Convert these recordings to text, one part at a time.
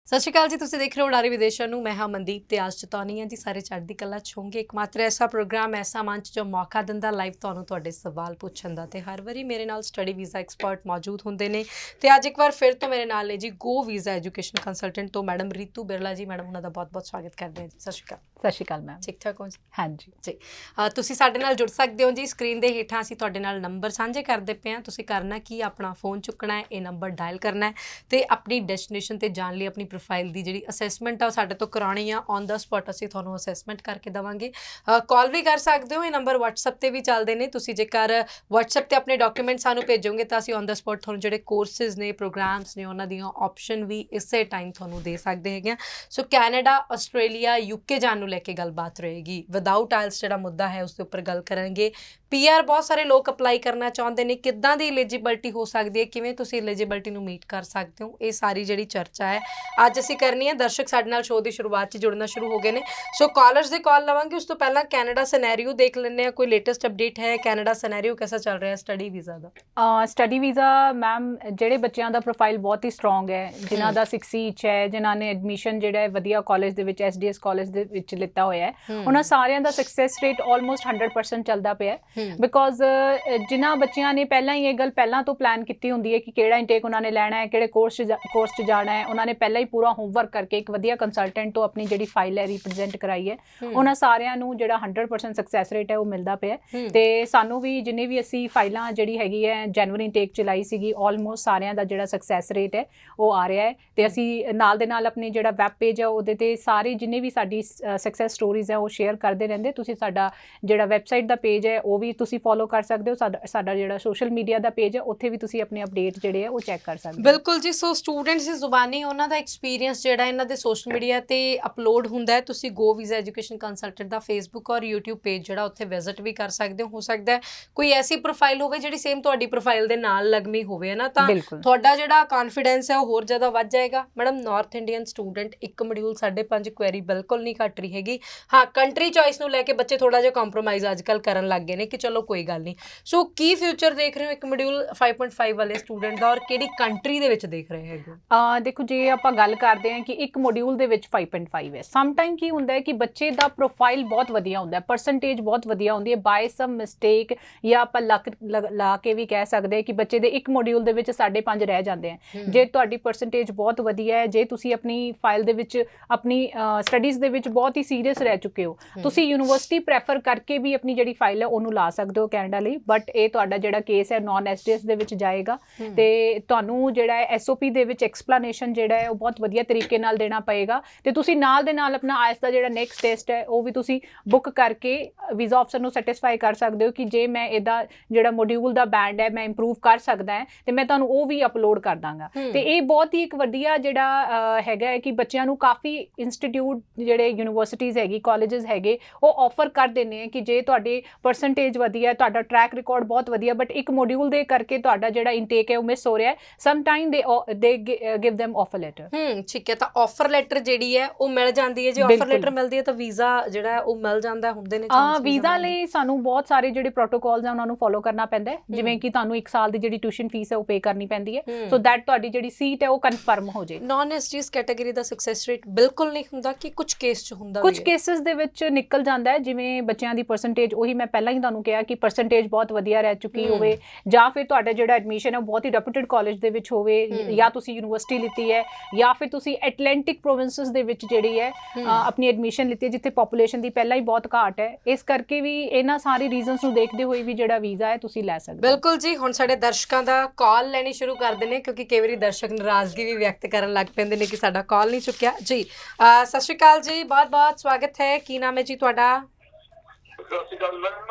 ਸਤਿ ਸ਼੍ਰੀ ਅਕਾਲ ਜੀ। ਤੁਸੀਂ ਦੇਖ ਰਹੇ ਹੋ ਉਡਾਰੀ ਵਿਦੇਸ਼ਾਂ ਨੂੰ। ਮੈਂ ਹਾਂ ਮਨਦੀਪ ਤੇ ਆਸ ਚਤਾਉਣੀ ਹਾਂ ਜੀ ਸਾਰੇ ਚੜ੍ਹਦੀ ਕਲਾ 'ਚ ਹੋਣਗੇ। ਇੱਕਮਾਤਰ ਐਸਾ ਪ੍ਰੋਗਰਾਮ, ਐਸਾ ਮੰਚ ਜੋ ਮੌਕਾ ਦਿੰਦਾ ਲਾਈਵ ਤੁਹਾਨੂੰ ਤੁਹਾਡੇ ਸਵਾਲ ਪੁੱਛਣ ਦਾ, ਤੇ ਹਰ ਵਾਰੀ ਮੇਰੇ ਨਾਲ ਸਟੱਡੀ ਵੀਜ਼ਾ ਐਕਸਪਰਟ ਮੌਜੂਦ ਹੁੰਦੇ ਨੇ। ਤੇ ਅੱਜ ਇੱਕ ਵਾਰ ਫਿਰ ਤੋਂ ਮੇਰੇ ਨਾਲ ਨੇ ਜੀ ਗੋ ਵੀਜ਼ਾ ਐਜੂਕੇਸ਼ਨ ਕੰਸਲਟੈਂਟ ਤੋਂ ਮੈਡਮ ਰੀਤੂ ਬਿਰਲਾ ਜੀ। ਮੈਡਮ ਉਹਨਾਂ ਦਾ ਬਹੁਤ ਬਹੁਤ ਸਵਾਗਤ ਕਰਦੇ ਹਾਂ ਜੀ। ਸਤਿ ਸ਼੍ਰੀ ਅਕਾਲ। ਸਤਿ ਸ਼੍ਰੀ ਅਕਾਲ ਮੈਮ। ਠੀਕ ਠਾਕ ਹੋ ਜੀ? ਹਾਂਜੀ ਜੀ। ਤੁਸੀਂ ਸਾਡੇ ਨਾਲ ਜੁੜ ਸਕਦੇ ਹੋ ਜੀ। ਸਕਰੀਨ ਦੇ ਹੇਠਾਂ ਅਸੀਂ ਤੁਹਾਡੇ ਨਾਲ ਨੰਬਰ ਸਾਂਝੇ ਕਰਦੇ ਪਏ ਹਾਂ। ਤੁਸੀਂ ਕਰਨਾ ਕੀ, ਆਪਣਾ ਫੋਨ ਚੁੱਕਣਾ ਹੈ, ਇਹ ਨੰਬਰ ਡਾਇਲ ਕਰਨਾ ਹੈ ਤੇ ਆਪਣੀ ਡੈਸਟੀਨੇਸ਼ਨ ਤੇ ਜਾਣ ਲਈ ਆਪਣੀ ਪ੍ਰੋਫਾਈਲ ਦੀ ਜਿਹੜੀ ਅਸੈਸਮੈਂਟ ਆ ਉਹ ਸਾਡੇ ਤੋਂ ਕਰਾਉਣੀ ਆ। ਔਨ ਦਾ ਸਪੌਟ ਅਸੀਂ ਤੁਹਾਨੂੰ ਅਸੈਸਮੈਂਟ ਕਰਕੇ ਦੇਵਾਂਗੇ। ਕਾਲ ਵੀ ਕਰ ਸਕਦੇ ਹੋ। ਇਹ ਨੰਬਰ ਵਟਸਐਪ ਤੇ ਵੀ ਚੱਲਦੇ ਨੇ। ਤੁਸੀਂ ਜੇਕਰ ਵਟਸਐਪ ਤੇ ਆਪਣੇ ਡਾਕੂਮੈਂਟ ਸਾਨੂੰ ਭੇਜੋਗੇ ਤਾਂ ਅਸੀਂ ਔਨ ਦਾ ਸਪੌਟ ਤੁਹਾਨੂੰ ਜਿਹੜੇ ਕੋਰਸਿਸ ਨੇ, ਪ੍ਰੋਗਰਾਮਸ ਨੇ, ਉਹਨਾਂ ਦੀਆਂ ਆਪਸ਼ਨ ਵੀ ਇਸੇ ਟਾਈਮ ਤੁਹਾਨੂੰ ਦੇ ਸਕਦੇ ਹੈਗੇ ਆ। ਸੋ ਕੈਨੇਡਾ, ਆਸਟ੍ਰੇਲੀਆ, ਯੂਕੇ ਜਾਣ ਨੂੰ ਲੈ ਕੇ ਗੱਲਬਾਤ ਰਹੇਗੀ। ਵਿਦਆਊਟ ਆਇਲਸ ਜਿਹੜਾ ਮੁੱਦਾ ਹੈ ਉਸ ਦੇ ਉੱਪਰ ਗੱਲ ਕਰਾਂਗੇ। PR ਬਹੁਤ ਸਾਰੇ ਲੋਕ ਅਪਲਾਈ ਕਰਨਾ ਚਾਹੁੰਦੇ ਨੇ, ਕਿੱਦਾਂ ਦੀ ਐਲੀਜੀਬਿਲਟੀ ਹੋ ਸਕਦੀ ਹੈ, ਕਿਵੇਂ ਤੁਸੀਂ ਐਲੀਜੀਬਿਲਟੀ ਨੂੰ ਮੀਟ ਕਰ ਸਕਦੇ ਹੋ, ਇਹ ਸਾਰੀ ਜਿਹੜੀ ਚਰਚਾ ਹੈ ਅੱਜ ਅਸੀਂ ਕਰਨੀ ਹੈ। ਦਰਸ਼ਕ ਸਾਡੇ ਨਾਲ ਸ਼ੋਅ ਦੀ ਸ਼ੁਰੂਆਤ 'ਚ ਜੁੜਨਾ ਸ਼ੁਰੂ ਹੋ ਗਏ ਨੇ। ਸੋ ਕਾਲਰਸ ਦੇ ਕਾਲ ਲਵਾਂਗੇ। ਉਸ ਤੋਂ ਪਹਿਲਾਂ ਕੈਨੇਡਾ ਸਿਨੈਰੀਓ ਦੇਖ ਲੈਂਦੇ ਹਾਂ। ਕੋਈ ਲੇਟੈਸਟ ਅਪਡੇਟ ਹੈ? ਕੈਨੇਡਾ ਸਿਨੈਰੀਓ ਕੈਸਾ ਚੱਲ ਰਿਹਾ ਸਟੱਡੀ ਵੀਜ਼ਾ ਦਾ? ਸਟੱਡੀ ਵੀਜ਼ਾ ਮੈਮ, ਜਿਹੜੇ ਬੱਚਿਆਂ ਦਾ ਪ੍ਰੋਫਾਈਲ ਬਹੁਤ ਹੀ ਸਟਰੋਂਗ ਹੈ, ਜਿਨ੍ਹਾਂ ਦਾ 6 ਇੰਚ ਹੈ, ਜਿਨ੍ਹਾਂ ਨੇ ਐਡਮਿਸ਼ਨ ਜਿਹੜਾ ਹੈ ਵਧੀਆ ਕਾਲਜ ਦੇ ਵਿੱਚ, SDS ਕਾਲਜ ਦੇ ਵਿੱਚ ਲਿੱਤਾ ਹੋਇਆ ਹੈ, ਉਹਨਾਂ ਸਾਰਿਆਂ ਦਾ ਸਕਸੈਸ ਰੇਟ ਆਲਮੋਸਟ 100% ਚੱਲਦਾ ਪਿਆ। ਬਿਕੋਜ਼ ਜਿਨ੍ਹਾਂ ਬੱਚਿਆਂ ਨੇ ਪਹਿਲਾਂ ਹੀ ਇਹ ਗੱਲ ਪਹਿਲਾਂ ਤੋਂ ਪਲਾਨ ਕੀਤੀ ਹੁੰਦੀ ਹੈ ਕਿ ਕਿਹੜਾ ਇਨਟੇਕ ਉਹਨਾਂ ਨੇ ਲੈਣਾ ਹੈ, ਕਿਹੜੇ ਕੋਰਸ 'ਚ ਜਾਣਾ ਹੈ, ਉਹਨਾਂ ਨੇ ਪਹਿਲਾਂ ਹੀ ਪੂਰਾ ਹੋਮਵਰਕ ਕਰਕੇ ਇੱਕ ਵਧੀਆ ਕੰਸਲਟੈਂਟ ਤੋਂ ਆਪਣੀ ਜਿਹੜੀ ਫਾਈਲ ਹੈ ਰਿਪਰੈਜ਼ੈਂਟ ਕਰਾਈ ਹੈ, ਉਹਨਾਂ ਸਾਰਿਆਂ ਨੂੰ ਜਿਹੜਾ 100% ਸਕਸੈਸ ਰੇਟ ਹੈ ਉਹ ਮਿਲਦਾ ਪਿਆ। ਤੇ ਸਾਨੂੰ ਵੀ ਜਿੰਨੇ ਵੀ ਅਸੀਂ ਫਾਈਲਾਂ ਜਿਹੜੀ ਹੈਗੀ ਹੈ ਜਨਵਰੀ ਇਨਟੇਕ ਚਲਾਈ ਸੀਗੀ, ਆਲਮੋਸਟ ਸਾਰਿਆਂ ਦਾ ਜਿਹੜਾ ਸਕਸੈਸ ਰੇਟ ਹੈ ਉਹ ਆ ਰਿਹਾ ਹੈ। ਤੇ ਅਸੀਂ ਨਾਲ ਦੇ ਨਾਲ ਆਪਣੀ ਜਿਹੜਾ ਵੈਬ ਪੇਜ ਹੈ ਉਹਦੇ ਤੇ ਸਾਰੇ ਜਿੰਨੇ ਵੀ ਸਾਡੀ ਸਕਸੈਸ ਸਟੋਰੀਜ਼ ਹੈ ਉਹ ਸ਼ੇਅਰ ਕਰਦੇ ਰਹਿੰਦੇ। ਤੁਸੀਂ ਸਾਡਾ ਜਿਹੜਾ ਵੈਬਸਾਈਟ ਦਾ ਪੇਜ ਹੈ ਉਹ ਵੀ ਤੁਸੀਂ ਫੋਲੋ ਕਰ ਸਕਦੇ ਹੋ। ਸਾਡਾ ਜਿਹੜਾ ਸੋਸ਼ਲ ਮੀਡੀਆ ਦਾ ਪੇਜ ਹੈ ਉੱਥੇ ਵੀ ਤੁਸੀਂ ਆਪਣੇ ਅਪਡੇਟ ਜਿਹੜੇ ਹੈ ਉਹ ਚੈੱਕ ਕਰ ਸਕਦੇ ਹੋ। ਬਿਲਕੁਲ ਜੀ। ਸੋ ਸਟੂਡੈਂਟਸ ਦੀ ਜ਼ੁਬਾਨੀ ਉਹਨਾਂ ਦਾ ਐਕਸਪੀਰੀਅੰਸ ਜਿਹੜਾ ਇਹਨਾਂ ਦੇ ਸੋਸ਼ਲ ਮੀਡੀਆ ਤੇ ਅਪਲੋਡ ਹੁੰਦਾ ਹੈ। ਤੁਸੀਂ ਗੋ ਵੀਜ਼ਾ ਐਜੂਕੇਸ਼ਨ ਕੰਸਲਟੈਂਟ ਦਾ ਫੇਸਬੁੱਕ ਔਰ YouTube ਪੇਜ ਜਿਹੜਾ ਉੱਥੇ ਵਿਜ਼ਿਟ ਵੀ ਕਰ ਸਕਦੇ ਹੋ ਸਕਦਾ ਹੈ ਕੋਈ ਐਸੀ ਪ੍ਰੋਫਾਈਲ ਹੋਵੇ ਜਿਹੜੀ ਸੇਮ ਤੁਹਾਡੀ ਪ੍ਰੋਫਾਈਲ ਦੇ ਨਾਲ ਲੱਗਮੀ ਹੋਵੇ, ਹੈ ਨਾ, ਤਾਂ ਤੁਹਾਡਾ ਜਿਹੜਾ ਕੌਨਫੀਡੈਂਸ ਹੈ ਉਹ ਹੋਰ ਜ਼ਿਆਦਾ ਵੱਧ ਜਾਏਗਾ। ਮੈਡਮ, ਨਾਰਥ ਇੰਡੀਅਨ ਸਟੂਡੈਂਟ ਇੱਕ ਮੋਡਿਊਲ 5.5 ਕੁਐਰੀ ਬਿਲਕੁਲ ਨਹੀਂ ਘੱਟ ਰਹੀ ਹੈਗੀ। ਹਾਂ, ਕੰਟਰੀ ਚੋਇਸ ਨੂੰ ਲੈ ਕੇ ਬੱਚੇ ਥੋੜਾ ਜਿਹਾ ਕੰਪਰੋਮਾਈਜ਼ ਅੱਜ ਕੱਲ੍ਹ ਕਰਨ ਲੱਗ ਗਏ ਨੇ ਕਿ ਚਲੋ ਕੋਈ ਗੱਲ ਨਹੀਂ। ਸੋ ਕੀ ਫਿਊਚਰ ਦੇਖ ਰਹੇ ਹੋ ਇੱਕ ਮੋਡਿਊਲ 5.5 ਵਾਲੇ ਸਟੂਡੈਂਟ ਦਾ, ਔਰ ਕਿਹੜੀ ਕੰਟਰੀ ਦੇ ਵਿੱਚ ਦੇਖ ਰਹੇ ਹੈਗੇ? ਦੇਖੋ, ਜੇ ਆਪਾਂ ਗੱਲ ਕਰਦੇ ਹਾਂ ਕਿ ਇੱਕ ਮੋਡਿਊਲ ਦੇ ਵਿੱਚ 5.5 ਹੈ, ਸਮ ਟਾਈਮ ਕੀ ਹੁੰਦਾ ਹੈ ਕਿ ਬੱਚੇ ਦਾ ਪ੍ਰੋਫਾਈਲ ਬਹੁਤ ਵਧੀਆ ਹੁੰਦਾ, ਪਰਸੈਂਟੇਜ ਬਹੁਤ ਵਧੀਆ ਹੁੰਦੀ ਹੈ, ਬਾਏ ਸਮ ਮਿਸਟੇਕ ਜਾਂ ਆਪਾਂ ਲੱਕ ਲਾ ਕੇ ਵੀ ਕਹਿ ਸਕਦੇ ਕਿ ਬੱਚੇ ਦੇ ਇੱਕ ਮੋਡਿਊਲ ਦੇ ਵਿੱਚ 5.5 ਰਹਿ ਜਾਂਦੇ ਆ। ਜੇ ਤੁਹਾਡੀ ਪਰਸੈਂਟੇਜ ਬਹੁਤ ਵਧੀਆ ਹੈ, ਜੇ ਤੁਸੀਂ ਆਪਣੀ ਫਾਈਲ ਦੇ ਵਿੱਚ ਆਪਣੀ ਸਟੱਡੀਜ਼ ਦੇ ਵਿੱਚ ਬਹੁਤ ਹੀ ਸੀਰੀਅਸ ਰਹਿ ਚੁੱਕੇ ਹੋ, ਤੁਸੀਂ ਯੂਨੀਵਰਸਿਟੀ ਪ੍ਰੈਫਰ ਕਰਕੇ ਵੀ ਆਪਣੀ ਜਿਹੜੀ ਫਾਈਲ ਹੈ ਉਹਨੂੰ ਲਾ ਸਕਦੇ ਹੋ ਕੈਨੇਡਾ ਲਈ। ਬਟ ਇਹ ਤੁਹਾਡਾ ਜਿਹੜਾ ਕੇਸ ਹੈ ਨੌਨ SDS ਦੇ ਵਿੱਚ ਜਾਏਗਾ ਤੇ ਤੁਹਾਨੂੰ ਜਿਹੜਾ ਹੈ SOP ਦੇ ਵਿੱਚ ਐਕਸਪਲੇਨੇਸ਼ਨ ਜਿਹੜਾ ਹੈ ਉਹ ਬਹੁਤ ਵਧੀਆ ਤਰੀਕੇ ਨਾਲ ਦੇਣਾ ਪਏਗਾ। ਤੇ ਤੁਸੀਂ ਨਾਲ ਦੇ ਨਾਲ ਆਪਣਾ ਆਇਲਸ ਦਾ ਜਿਹੜਾ ਨੈਕਸਟ ਟੈਸਟ ਹੈ ਉਹ ਵੀ ਤੁਸੀਂ ਬੁੱਕ ਕਰਕੇ ਵੀਜ਼ਾ ਅਫਸਰ ਨੂੰ ਸੈਟਿਸਫਾਈ ਕਰ ਸਕਦੇ ਹੋ ਕਿ ਜੇ ਮੈਂ ਇਹਦਾ ਜਿਹੜਾ ਮੋਡਿਊਲ ਦਾ ਬੈਂਡ ਹੈ ਮੈਂ ਇੰਪਰੂਵ ਕਰ ਸਕਦਾ ਹੈ ਤੇ ਮੈਂ ਤੁਹਾਨੂੰ ਉਹ ਵੀ ਅਪਲੋਡ ਕਰ ਦਾਂਗਾ। ਤੇ ਇਹ ਬਹੁਤ ਹੀ ਇੱਕ ਵਧੀਆ ਜਿਹੜਾ ਹੈਗਾ ਹੈ ਕਿ ਬੱਚਿਆਂ ਨੂੰ ਕਾਫੀ ਇੰਸਟੀਟਿਊਟ ਜਿਹੜੇ ਯੂਨੀਵਰਸਿਟੀਜ਼ ਹੈਗੀ, ਕਾਲਜਸ ਹੈਗੇ, ਉਹ ਆਫਰ ਕਰ ਦਿੰਦੇ ਆ ਕਿ ਜੇ ਤੁਹਾਡੀ ਪਰਸੈਂਟੇਜ ਵਧੀਆ, ਤੁਹਾਡਾ ਟਰੈਕ ਰਿਕਾਰਡ ਬਹੁਤ ਵਧੀਆ, ਬਟ ਇੱਕ ਮੋਡਿਊਲ ਦੇ ਕਰਕੇ ਤੁਹਾਡਾ ਜਿਹੜਾ ਇਨਟੇਕ ਹੈ ਉਹ ਮਿਸ ਹੋ ਰਿਹਾ ਹੈ, ਸਮ ਟਾਈਮ ਦੇ ਗਿਵ them offer letter। ਠੀਕ ਹੈ, ਤਾਂ ਆਫਰ ਲੈਟਰ ਜਿਹੜੀ ਹੈ ਉਹ ਮਿਲ ਜਾਂਦੀ ਹੈ। ਜੇ ਆਫਰ ਲੈਟਰ ਮਿਲਦੀ ਹੈ ਤਾਂ ਵੀਜ਼ਾ ਜਿਹੜਾ ਹੈ ਉਹ ਮਿਲ ਜਾਂਦਾ ਹੁੰਦੇ ਨੇ? ਵੀਜ਼ਾ ਲਈ ਸਾਨੂੰ ਬਹੁਤ ਸਾਰੇ ਜਿਹੜੇ ਪ੍ਰੋਟੋਕੋਲਸ ਹੈ ਉਹਨਾਂ ਨੂੰ ਫੋਲੋ ਕਰਨਾ ਪੈਂਦਾ ਹੈ। ਜਿਵੇਂ ਕਿ ਤੁਹਾਨੂੰ 1 ਸਾਲ ਦੀ ਜਿਹੜੀ ਟਿਊਸ਼ਨ ਫੀਸ ਹੈ ਉਹ ਪੇ ਕਰਨੀ ਪੈਂਦੀ ਹੈ, ਸੋ ਦੈਟ ਤੁਹਾਡੀ ਜਿਹੜੀ ਸੀਟ ਹੈ ਉਹ ਕਨਫਰਮ ਹੋ ਜਾਏ। ਨਾਨ SDS ਕੈਟਾਗਰੀ ਦਾ ਸਕਸੈਸ ਰੇਟ ਬਿਲਕੁਲ ਨਹੀਂ ਹੁੰਦਾ ਕਿ ਕੁਝ ਕੇਸ 'ਚ ਹੁੰਦਾ? ਕੁਝ ਕੇਸਿਸ ਦੇ ਵਿੱਚ ਨਿਕਲ ਜਾਂਦਾ ਹੈ, ਜਿਵੇਂ ਬੱਚਿਆਂ ਦੀ ਪਰਸੈਂਟੇਜ, ਉਹੀ ਮੈਂ ਪਹਿਲਾਂ ਹੀ ਤੁਹਾਨੂੰ ਕਿਹਾ ਕਿ ਪਰਸੈਂਟੇਜ ਬਹੁਤ ਵਧੀਆ ਰਹਿ ਚੁੱਕੀ ਹੋਵੇ, ਜਾਂ ਫਿਰ ਤੁਹਾਡਾ ਜਿਹੜਾ ਐਡਮਿਸ਼ਨ ਹੈ ਉਹ ਬਹੁਤ ਹੀ ਰੈਪੂਟਡ ਕਾਲਜ ਦੇ ਵਿੱਚ ਹੋਵੇ, ਜਾਂ ਤੁਸੀਂ ਯੂਨੀਵਰਸਿਟੀ ਲਿੱਤੀ ਹੈ, ਜਾਂ ਫਿਰ ਤੁਸੀਂ ਐਟਲੈਂਟਿਕ ਪ੍ਰੋਵਿੰਸਸ ਦੇ ਵਿੱਚ ਜਿਹੜੀ ਹੈ ਆਪਣੀ ਐਡਮਿਸ਼ਨ ਲਿੱਤੀ ਹੈ ਜਿੱਥੇ ਪੋਪੂਲੇਸ਼ਨ ਦੀ ਪਹਿਲਾਂ ਹੀ ਬਹੁਤ ਘਾਟ ਹੈ। ਇਸ ਕਰਕੇ ਵੀ ਇਹਨਾਂ ਸਾਰੇ ਰੀਜ਼ਨਸ ਨੂੰ ਦੇਖਦੇ ਹੋਏ ਵੀ ਜਿਹੜਾ ਵੀਜ਼ਾ ਹੈ ਤੁਸੀਂ ਲੈ ਸਕਦੇ ਹੋ। ਬਿਲਕੁਲ ਜੀ। ਹੁਣ ਸਾਡੇ ਦਰਸ਼ਕਾਂ ਦਾ ਕਾਲ ਲੈਣੀ ਸ਼ੁਰੂ ਕਰਦੇ ਨੇ ਕਿਉਂਕਿ ਕਈ ਵਾਰੀ ਦਰਸ਼ਕ ਨਾਰਾਜ਼ਗੀ ਵੀ ਵਿਅਕਤ ਕਰਨ ਲੱਗ ਪੈਂਦੇ ਨੇ ਕਿ ਸਾਡਾ ਕਾਲ ਨਹੀਂ ਚੁੱਕਿਆ ਜੀ। ਸਤਿ ਸ਼੍ਰੀ ਅਕਾਲ ਜੀ, ਬਹੁਤ ਬਹੁਤ ਸਵਾਗਤ ਹੈ। ਕੀ ਨਾਮ ਹੈ ਜੀ ਤੁਹਾਡਾ?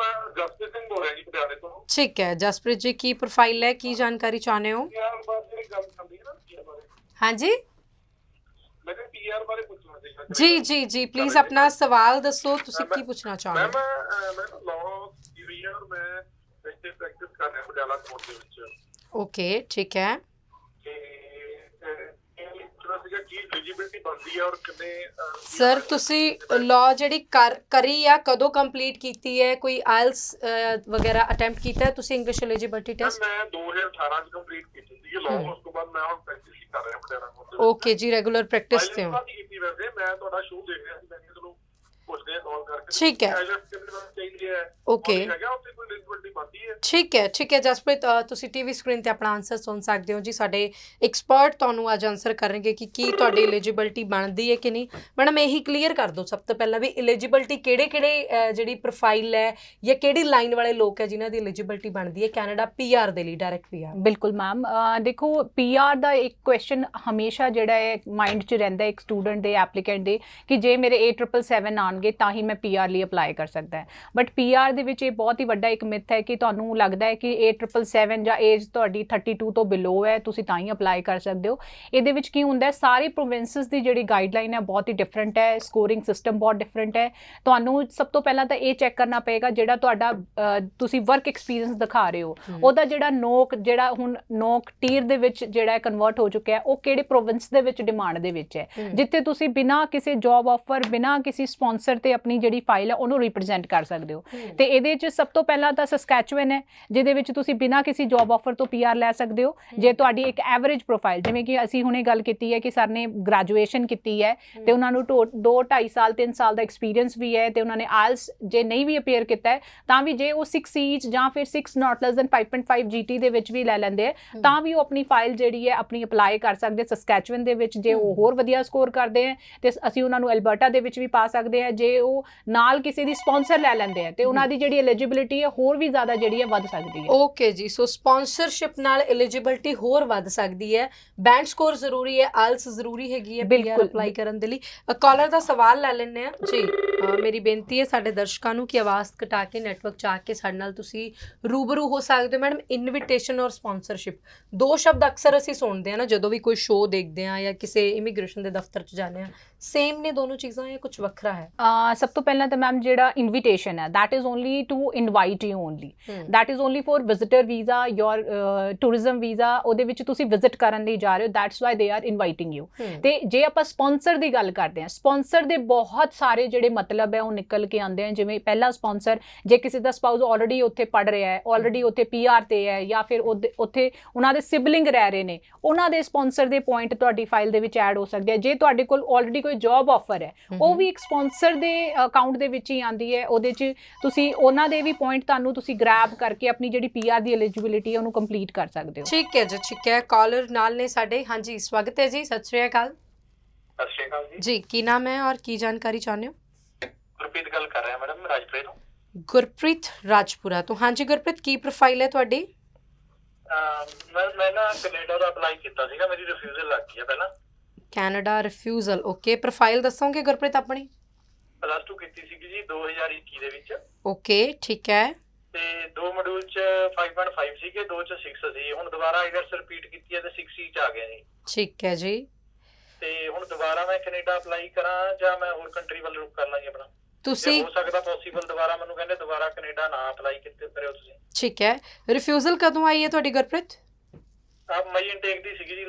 ਠੀਕ ਹੈ ਜਸਪ੍ਰੀਤ ਜੀ, ਕੀ ਪ੍ਰੋਫਾਈਲ ਹੈ, ਕੀ ਜਾਣਕਾਰੀ ਚਾਹੁੰਦੇ ਹੋ? ਹਾਂਜੀ ਜੀ ਜੀ ਜੀ, ਪਲੀਜ਼ ਆਪਣਾ ਸਵਾਲ ਦੱਸੋ, ਤੁਸੀਂ ਕੀ ਪੁੱਛਣਾ ਚਾਹੁੰਦੇ ਹੋ? ਓਕੇ, ਠੀਕ ਹੈ। ਪੁੱਛਣਾ ਸੀਗਾ ਕੀ ਐਲੀਜੀਬਿਲਟੀ ਬਣਦੀ ਹੈ ਔਰ ਕਿੰਨੇ ਸਰ ਤੁਸੀਂ ਲਾਅ ਜਿਹੜੀ ਕਰੀ ਆ ਕਦੋਂ ਕੰਪਲੀਟ ਕੀਤੀ ਹੈ, ਕੋਈ ਆਇਲਸ ਵਗੈਰਾ ਅਟੈਂਪਟ ਕੀਤਾ ਹੈ ਤੁਸੀਂ ਇੰਗਲਿਸ਼ ਐਲੀਜੀਬਿਲਟੀ ਟੈਸਟ? ਮੈਂ 2018 ਚ ਕੰਪਲੀਟ ਕੀਤੀ ਸੀ ਲਾਅ, ਉਸ ਤੋਂ ਬਾਅਦ ਮੈਂ ਹੁਣ ਪ੍ਰੈਕਟਿਸ ਕਰ ਰਿਹਾ ਪਟਿਆਲਾ ਕੋਰਟ ਦੇ ਓਕੇ ਜੀ, ਰੈਗੂਲਰ ਪ੍ਰੈਕਟਿਸ ਤੇ ਹੋ। ਕੀਤੀ ਵੈਸੇ ਮੈਂ ਤੁਹਾਡਾ ਸ਼ੋਅ ਦੇਖ ਰਿਹਾ ਸੀ, ਮੈਂ ਕਿਹਾ ਚਲੋ ਪੁੱਛਦੇ ਆ ਕਾਲ ਕਰਕੇ। ਠੀਕ ਹੈ, ਚਾਹੀਦੀ ਹੈ ਓਕੇ, ਹੈਗਾ ਉੱਥੇ ਕੋਈ ਐਲੀਜੀਬਿਲਟੀ ਬਣਦੀ ਹੈ? ਠੀਕ ਹੈ ਜਸਪ੍ਰੀਤ, ਤੁਸੀਂ ਟੀਵੀ ਸਕਰੀਨ ਤੇ ਆਪਣਾ ਆਨਸਰ ਸੁਣ ਸਕਦੇ ਹੋ ਜੀ। ਸਾਡੇ ਐਕਸਪਰਟ ਤੁਹਾਨੂੰ ਅੱਜ ਆਨਸਰ ਕਰਨਗੇ ਕਿ ਕੀ ਤੁਹਾਡੀ ਐਲੀਜੀਬਿਲਟੀ ਬਣਦੀ ਹੈ ਕਿ ਨਹੀਂ। ਮੈਡਮ ਇਹੀ ਕਲੀਅਰ ਕਰ ਦਿਓ ਸਭ ਤੋਂ ਪਹਿਲਾਂ ਵੀ ਐਲੀਜੀਬਿਲਟੀ ਕਿਹੜੇ ਜਿਹੜੀ ਪ੍ਰੋਫਾਈਲ ਹੈ ਜਾਂ ਕਿਹੜੀ ਲਾਈਨ ਵਾਲੇ ਲੋਕ ਹੈ ਜਿਨ੍ਹਾਂ ਦੀ ਐਲੀਜੀਬਿਲਟੀ ਬਣਦੀ ਹੈ ਕੈਨੇਡਾ ਪੀਆਰ ਦੇ ਲਈ, ਡਾਇਰੈਕਟ ਪੀਆਰ? ਬਿਲਕੁਲ ਮੈਮ, ਦੇਖੋ ਪੀਆਰ ਦਾ ਇੱਕ ਕੁਐਸਚਨ ਹਮੇਸ਼ਾ ਜਿਹੜਾ ਹੈ ਮਾਈਂਡ 'ਚ ਰਹਿੰਦਾ ਇੱਕ ਸਟੂਡੈਂਟ ਦੇ, ਐਪਲੀਕੈਂਟ ਦੇ, ਕਿ ਜੇ ਮੇਰੇ 8777 ਆਉਣਗੇ ਤਾਂ ਹੀ ਮੈਂ ਪੀਆਰ ਲਈ ਅਪਲਾਈ ਕਰ ਸਕਦਾ ਹੈ। ਬਟ ਪੀਆਰ ਦੇ ਵਿੱਚ ਇਹ ਬਹੁਤ ਹੀ ਵੱਡਾ ਇੱਕ ਮਿਥ ਹੈ ਕਿ ਤੁਹਾਨੂੰ ਲੱਗਦਾ ਹੈ ਕਿ 8777 ਜਾਂ ਏਜ ਤੁਹਾਡੀ 32 ਤੋਂ ਬਿਲੋ ਹੈ ਤੁਸੀਂ ਤਾਂ ਹੀ ਅਪਲਾਈ ਕਰ ਸਕਦੇ ਹੋ। ਇਹਦੇ ਵਿੱਚ ਕੀ ਹੁੰਦਾ ਹੈ, ਸਾਰੇ ਪ੍ਰੋਵਿੰਸਸ ਦੀ ਜਿਹੜੀ ਗਾਈਡਲਾਈਨ ਹੈ ਬਹੁਤ ਹੀ ਡਿਫਰੈਂਟ ਹੈ, ਸਕੋਰਿੰਗ ਸਿਸਟਮ ਬਹੁਤ ਡਿਫਰੈਂਟ ਹੈ। ਤੁਹਾਨੂੰ ਸਭ ਤੋਂ ਪਹਿਲਾਂ ਤਾਂ ਇਹ ਚੈੱਕ ਕਰਨਾ ਪਏਗਾ ਜਿਹੜਾ ਤੁਹਾਡਾ ਤੁਸੀਂ ਵਰਕ ਐਕਸਪੀਰੀਅੰਸ ਦਿਖਾ ਰਹੇ ਹੋ ਉਹਦਾ ਜਿਹੜਾ ਹੁਣ ਨੋਕ ਟੀਰ ਦੇ ਵਿੱਚ ਜਿਹੜਾ ਕਨਵਰਟ ਹੋ ਚੁੱਕਿਆ ਹੈ, ਉਹ ਕਿਹੜੇ ਪ੍ਰੋਵਿੰਸ ਦੇ ਵਿੱਚ ਡਿਮਾਂਡ ਦੇ ਵਿੱਚ ਹੈ, ਜਿੱਥੇ ਤੁਸੀਂ ਬਿਨਾਂ ਕਿਸੇ ਜੌਬ ਆਫਰ, ਬਿਨਾਂ ਕਿਸੇ ਸਪਾਂਸਰ ਤੇ ਆਪਣੀ ਜਿਹੜੀ ਫਾਈਲ ਹੈ ਉਹਨੂੰ ਰਿਪਰੈਜ਼ੈਂਟ ਕਰ ਸਕਦੇ ਹੋ। ਤੇ ਇਹਦੇ 'ਚ ਸਭ ਤੋਂ ਪਹਿਲਾਂ ਤਾਂ ਸਸਕੈਚੁਅਨ ਹੈ, ਜਿਹਦੇ ਵਿੱਚ ਤੁਸੀਂ ਬਿਨਾਂ ਕਿਸੇ ਜੌਬ ਆਫਰ ਤੋਂ ਪੀਆਰ ਲੈ ਸਕਦੇ ਹੋ। ਜੇ ਤੁਹਾਡੀ ਇੱਕ ਐਵਰੇਜ ਪ੍ਰੋਫਾਈਲ, ਜਿਵੇਂ ਕਿ ਅਸੀਂ ਹੁਣੇ ਗੱਲ ਕੀਤੀ ਹੈ ਕਿ ਸਰ ਨੇ ਗ੍ਰੈਜੂਏਸ਼ਨ ਕੀਤੀ ਹੈ ਤੇ ਉਹਨਾਂ ਨੂੰ 2-2.5 ਸਾਲ 3 ਸਾਲ ਦਾ ਐਕਸਪੀਰੀਅੰਸ ਵੀ ਹੈ ਤੇ ਉਹਨਾਂ ਨੇ ਆਇਲਸ ਜੇ ਨਹੀਂ ਵੀ ਅਪੀਅਰ ਕੀਤਾ ਹੈ ਤਾਂ ਵੀ ਜੇ ਉਹ 6 ਈਚ ਜਾਂ ਫਿਰ 6 ਨਾਟ ਲੈਸ ਦੈਨ 5.5 GT ਦੇ ਵਿੱਚ ਵੀ ਲੈ ਲੈਂਦੇ ਹੈ ਤਾਂ ਵੀ ਉਹ ਆਪਣੀ ਫਾਈਲ ਜਿਹੜੀ ਹੈ ਆਪਣੀ ਅਪਲਾਈ ਕਰ ਸਕਦੇ ਸਸਕੈਚੁਅਨ ਦੇ ਵਿੱਚ। ਜੇ ਉਹ ਹੋਰ ਵਧੀਆ ਸਕੋਰ ਕਰਦੇ ਹੈ ਤੇ ਅਸੀਂ ਉਹਨਾਂ ਨੂੰ ਐਲਬਰਟਾ ਦੇ ਵਿੱਚ ਵੀ ਪਾ ਸਕਦੇ ਹਾਂ। ਜੇ ਉਹ ਨਾਲ ਕਿਸੇ ਦੀ ਸਪਾਂਸਰ ਲੈ ਲੈਂਦੇ ਆ ਤੇ ਉਹਨਾਂ ਦੀ ਜਿਹੜੀ ਐਲੀਜੀਬਿਲਿਟੀ ਹੈ ਹੋਰ ਵੀ ਜ਼ਿਆਦਾ ਜਿਹੜੀ ਹੈ ਵੱਧ ਸਕਦੀ ਹੈ। ਓਕੇ ਜੀ, ਸੋ ਸਪਾਂਸਰਸ਼ਿਪ ਨਾਲ ਐਲੀਜੀਬਿਲਿਟੀ ਹੋਰ ਵੱਧ ਸਕਦੀ ਹੈ। ਬੈਂਡ ਸਕੋਰ ਜ਼ਰੂਰੀ ਹੈ, ਆਇਲਸ ਜ਼ਰੂਰੀ ਹੈਗੀ ਹੈ ਪੀਆਰ ਅਪਲਾਈ ਕਰਨ ਦੇ ਲਈ। ਕਾਲਰ ਦਾ ਸਵਾਲ ਲੈ ਲੈਂਦੇ ਆ ਜੀ। ਮੇਰੀ ਬੇਨਤੀ ਹੈ ਸਾਡੇ ਦਰਸ਼ਕਾਂ ਨੂੰ ਕਿ ਆਵਾਜ਼ ਘਟਾ ਕੇ ਨੈਟਵਰਕ 'ਚ ਆ ਕੇ ਸਾਡੇ ਨਾਲ ਤੁਸੀਂ ਰੂਬਰੂ ਹੋ ਸਕਦੇ ਹੋ। ਮੈਡਮ ਇਨਵੀਟੇਸ਼ਨ ਔਰ ਸਪਾਂਸਰਸ਼ਿਪ, ਦੋ ਸ਼ਬਦ ਅਕਸਰ ਅਸੀਂ ਸੁਣਦੇ ਹਾਂ ਨਾ ਜਦੋਂ ਵੀ ਕੋਈ ਸ਼ੋਅ ਦੇਖਦੇ ਹਾਂ ਜਾਂ ਕਿਸੇ ਇਮੀਗ੍ਰੇਸ਼ਨ ਦੇ ਦਫ਼ਤਰ 'ਚ ਜਾਂਦੇ ਹਾਂ, ਸੇਮ ਨੇ ਦੋਨੋਂ ਚੀਜ਼ਾਂ ਜਾਂ ਕੁਝ ਵੱਖਰਾ ਹੈ? ਸਭ ਤੋਂ ਪਹਿਲਾਂ ਤਾਂ ਮੈਮ ਜਿਹੜਾ ਇਨਵੀਟੇਸ਼ਨ ਹੈ that is only to invite you only, that is only for visitor visa, your tourism visa, ਉਹਦੇ ਵਿੱਚ ਤੁਸੀਂ ਵਿਜ਼ਿਟ ਕਰਨ ਲਈ ਜਾ ਰਹੇ ਹੋ, that's why they are inviting you। ਤੇ ਜੇ ਆਪਾਂ ਸਪਾਂਸਰ ਦੀ ਗੱਲ ਕਰਦੇ ਹਾਂ, ਸਪਾਂਸਰ ਦੇ ਬਹੁਤ ਸਾਰੇ ਜਿਹੜੇ ਮਤਲਬ ਹੈ ਉਹ ਨਿਕਲ ਕੇ ਆਉਂਦੇ ਹਨ। ਜਿਵੇਂ ਪਹਿਲਾ ਸਪਾਂਸਰ, ਜੇ ਕਿਸੇ ਦਾ ਸਪਾਊਸ ਆਲਰੇਡੀ ਉੱਥੇ ਪੜ੍ਹ ਰਿਹਾ ਹੈ, ਆਲਰੇਡੀ ਉੱਥੇ ਪੀਆਰ ਤੇ ਹੈ ਜਾਂ ਫਿਰ ਉੱਥੇ ਉਹਨਾਂ ਦੇ ਸਿਬਲਿੰਗ ਰਹਿ ਰਹੇ ਨੇ, ਉਹਨਾਂ ਦੇ ਸਪਾਂਸਰ ਦੇ ਪੁਆਇੰਟ ਤੁਹਾਡੀ ਫਾਈਲ ਦੇ ਵਿੱਚ ਐਡ ਹੋ ਸਕਦੇ ਆ। ਜੇ ਤੁਹਾਡੇ ਕੋਲ ਆਲਰੇਡੀ ਕੋਈ ਜੌਬ ਆਫਰ ਹੈ ਉਹ ਵੀ ਇੱਕ ਸਪਾਂਸਰ ਦੇ ਅਕਾਊਂਟ ਦੇ ਵਿੱਚ ਹੀ ਆਉਂਦੀ ਹੈ। ਉਹਦੇ 'ਚ ਤੁਸੀਂ ਉਹਨਾਂ ਦੇ ਵੀ ਪੁਆਇੰਟ ਤੁਹਾਨੂੰ ਤੁਸੀਂ ਗ੍ਰੈਬ ਕਰਕੇ ਆਪਣੀ ਜਿਹੜੀ ਪੀਆਰ ਦੀ ਐਲੀਜੀਬਿਲਿਟੀ ਹੈ ਉਹਨੂੰ ਕੰਪਲੀਟ ਕਰ ਸਕਦੇ ਹੋ। ਠੀਕ ਹੈ ਜੀ, ਠੀਕ ਹੈ। ਕਾਲਰ ਨਾਲ ਨੇ ਸਾਡੇ। ਹਾਂਜੀ, ਸਵਾਗਤ ਹੈ ਜੀ, ਸਤਿ ਸ਼੍ਰੀ ਅਕਾਲ। ਸਤਿ ਸ਼੍ਰੀ ਅਕਾਲ ਜੀ, ਕੀ ਨਾਮ ਹੈ ਔਰ ਕੀ ਜਾਣਕਾਰੀ ਚਾਹੁੰਦੇ ਹੋ? ਗੁਰਪ੍ਰੀਤ ਗੱਲ ਕਰ ਰਿਹਾ ਮੈਡਮ, ਰਾਜਪੁਰੇ ਤੋਂ। ਗੁਰਪ੍ਰੀਤ ਰਾਜਪੁਰਾ ਤੋਂ। ਹਾਂਜੀ ਗੁਰਪ੍ਰੀਤ, ਕੀ ਪ੍ਰੋਫਾਈਲ ਹੈ ਤੁਹਾਡੀ? ਮੈਂ ਨਾ ਕੈਨੇਡਾ ਦਾ ਅਪਲਾਈ ਕੀਤਾ ਸੀਗਾ, ਮੇਰੀ ਰਿਫਿਊਜ਼ਲ ਲੱਗ ਗਈ ਹੈ ਪਹਿਲਾਂ। Canada refusal, okay. ਪ੍ਰੋਫਾਈਲ ਦੱਸੋਗੇ ਗੁਰਪ੍ਰੀਤ ਆਪਣੀ? +2 ਕੀਤੀ ਸੀਗੀ ਜੀ 2021 ਦੇ ਵਿੱਚ। ਓਕੇ, ਠੀਕ ਹੈ। ਤੇ 2 ਮੋਡਿਊਲ 'ਚ 5.5 ਸੀਗੇ, 2 'ਚ 6 ਸੀ। ਹੁਣ ਦੁਬਾਰਾ ਆਈਲੈਟਸ ਰਿਪੀਟ ਕੀਤੀ ਹੈ ਤੇ 6 ਈਚ ਆ ਗਿਆ ਜੀ। ਠੀਕ ਹੈ ਜੀ। ਤੇ ਹੁਣ ਦੁਬਾਰਾ ਮੈਂ ਕੈਨੇਡਾ ਅਪਲਾਈ ਕਰਾਂ ਜਾਂ ਮੈਂ ਹੋਰ ਕੰਟਰੀ ਵੱਲ ਰੁਕ ਕਰ ਲਾਂ ਜੀ ਆਪਣਾ? ਤੁਸੀਂ ਹੋ ਸਕਦਾ ਪੋਸੀਬਲ ਦੁਬਾਰਾ ਮੈਨੂੰ ਕਹਿੰਦੇ ਦੁਬਾਰਾ ਕੈਨੇਡਾ ਨਾ ਅਪਲਾਈ ਕਰਿਓ ਤੁਸੀਂ। ਠੀਕ ਹੈ। ਰਿਫਿਊਜ਼ਲ ਕਦੋਂ ਆਈ ਹੈ ਤੁਹਾਡੀ ਗੁਰਪ੍ਰੀਤ? ਮਈ ਇਨਟੇਕ ਦੀ ਸੀਗੀ ਜੀ,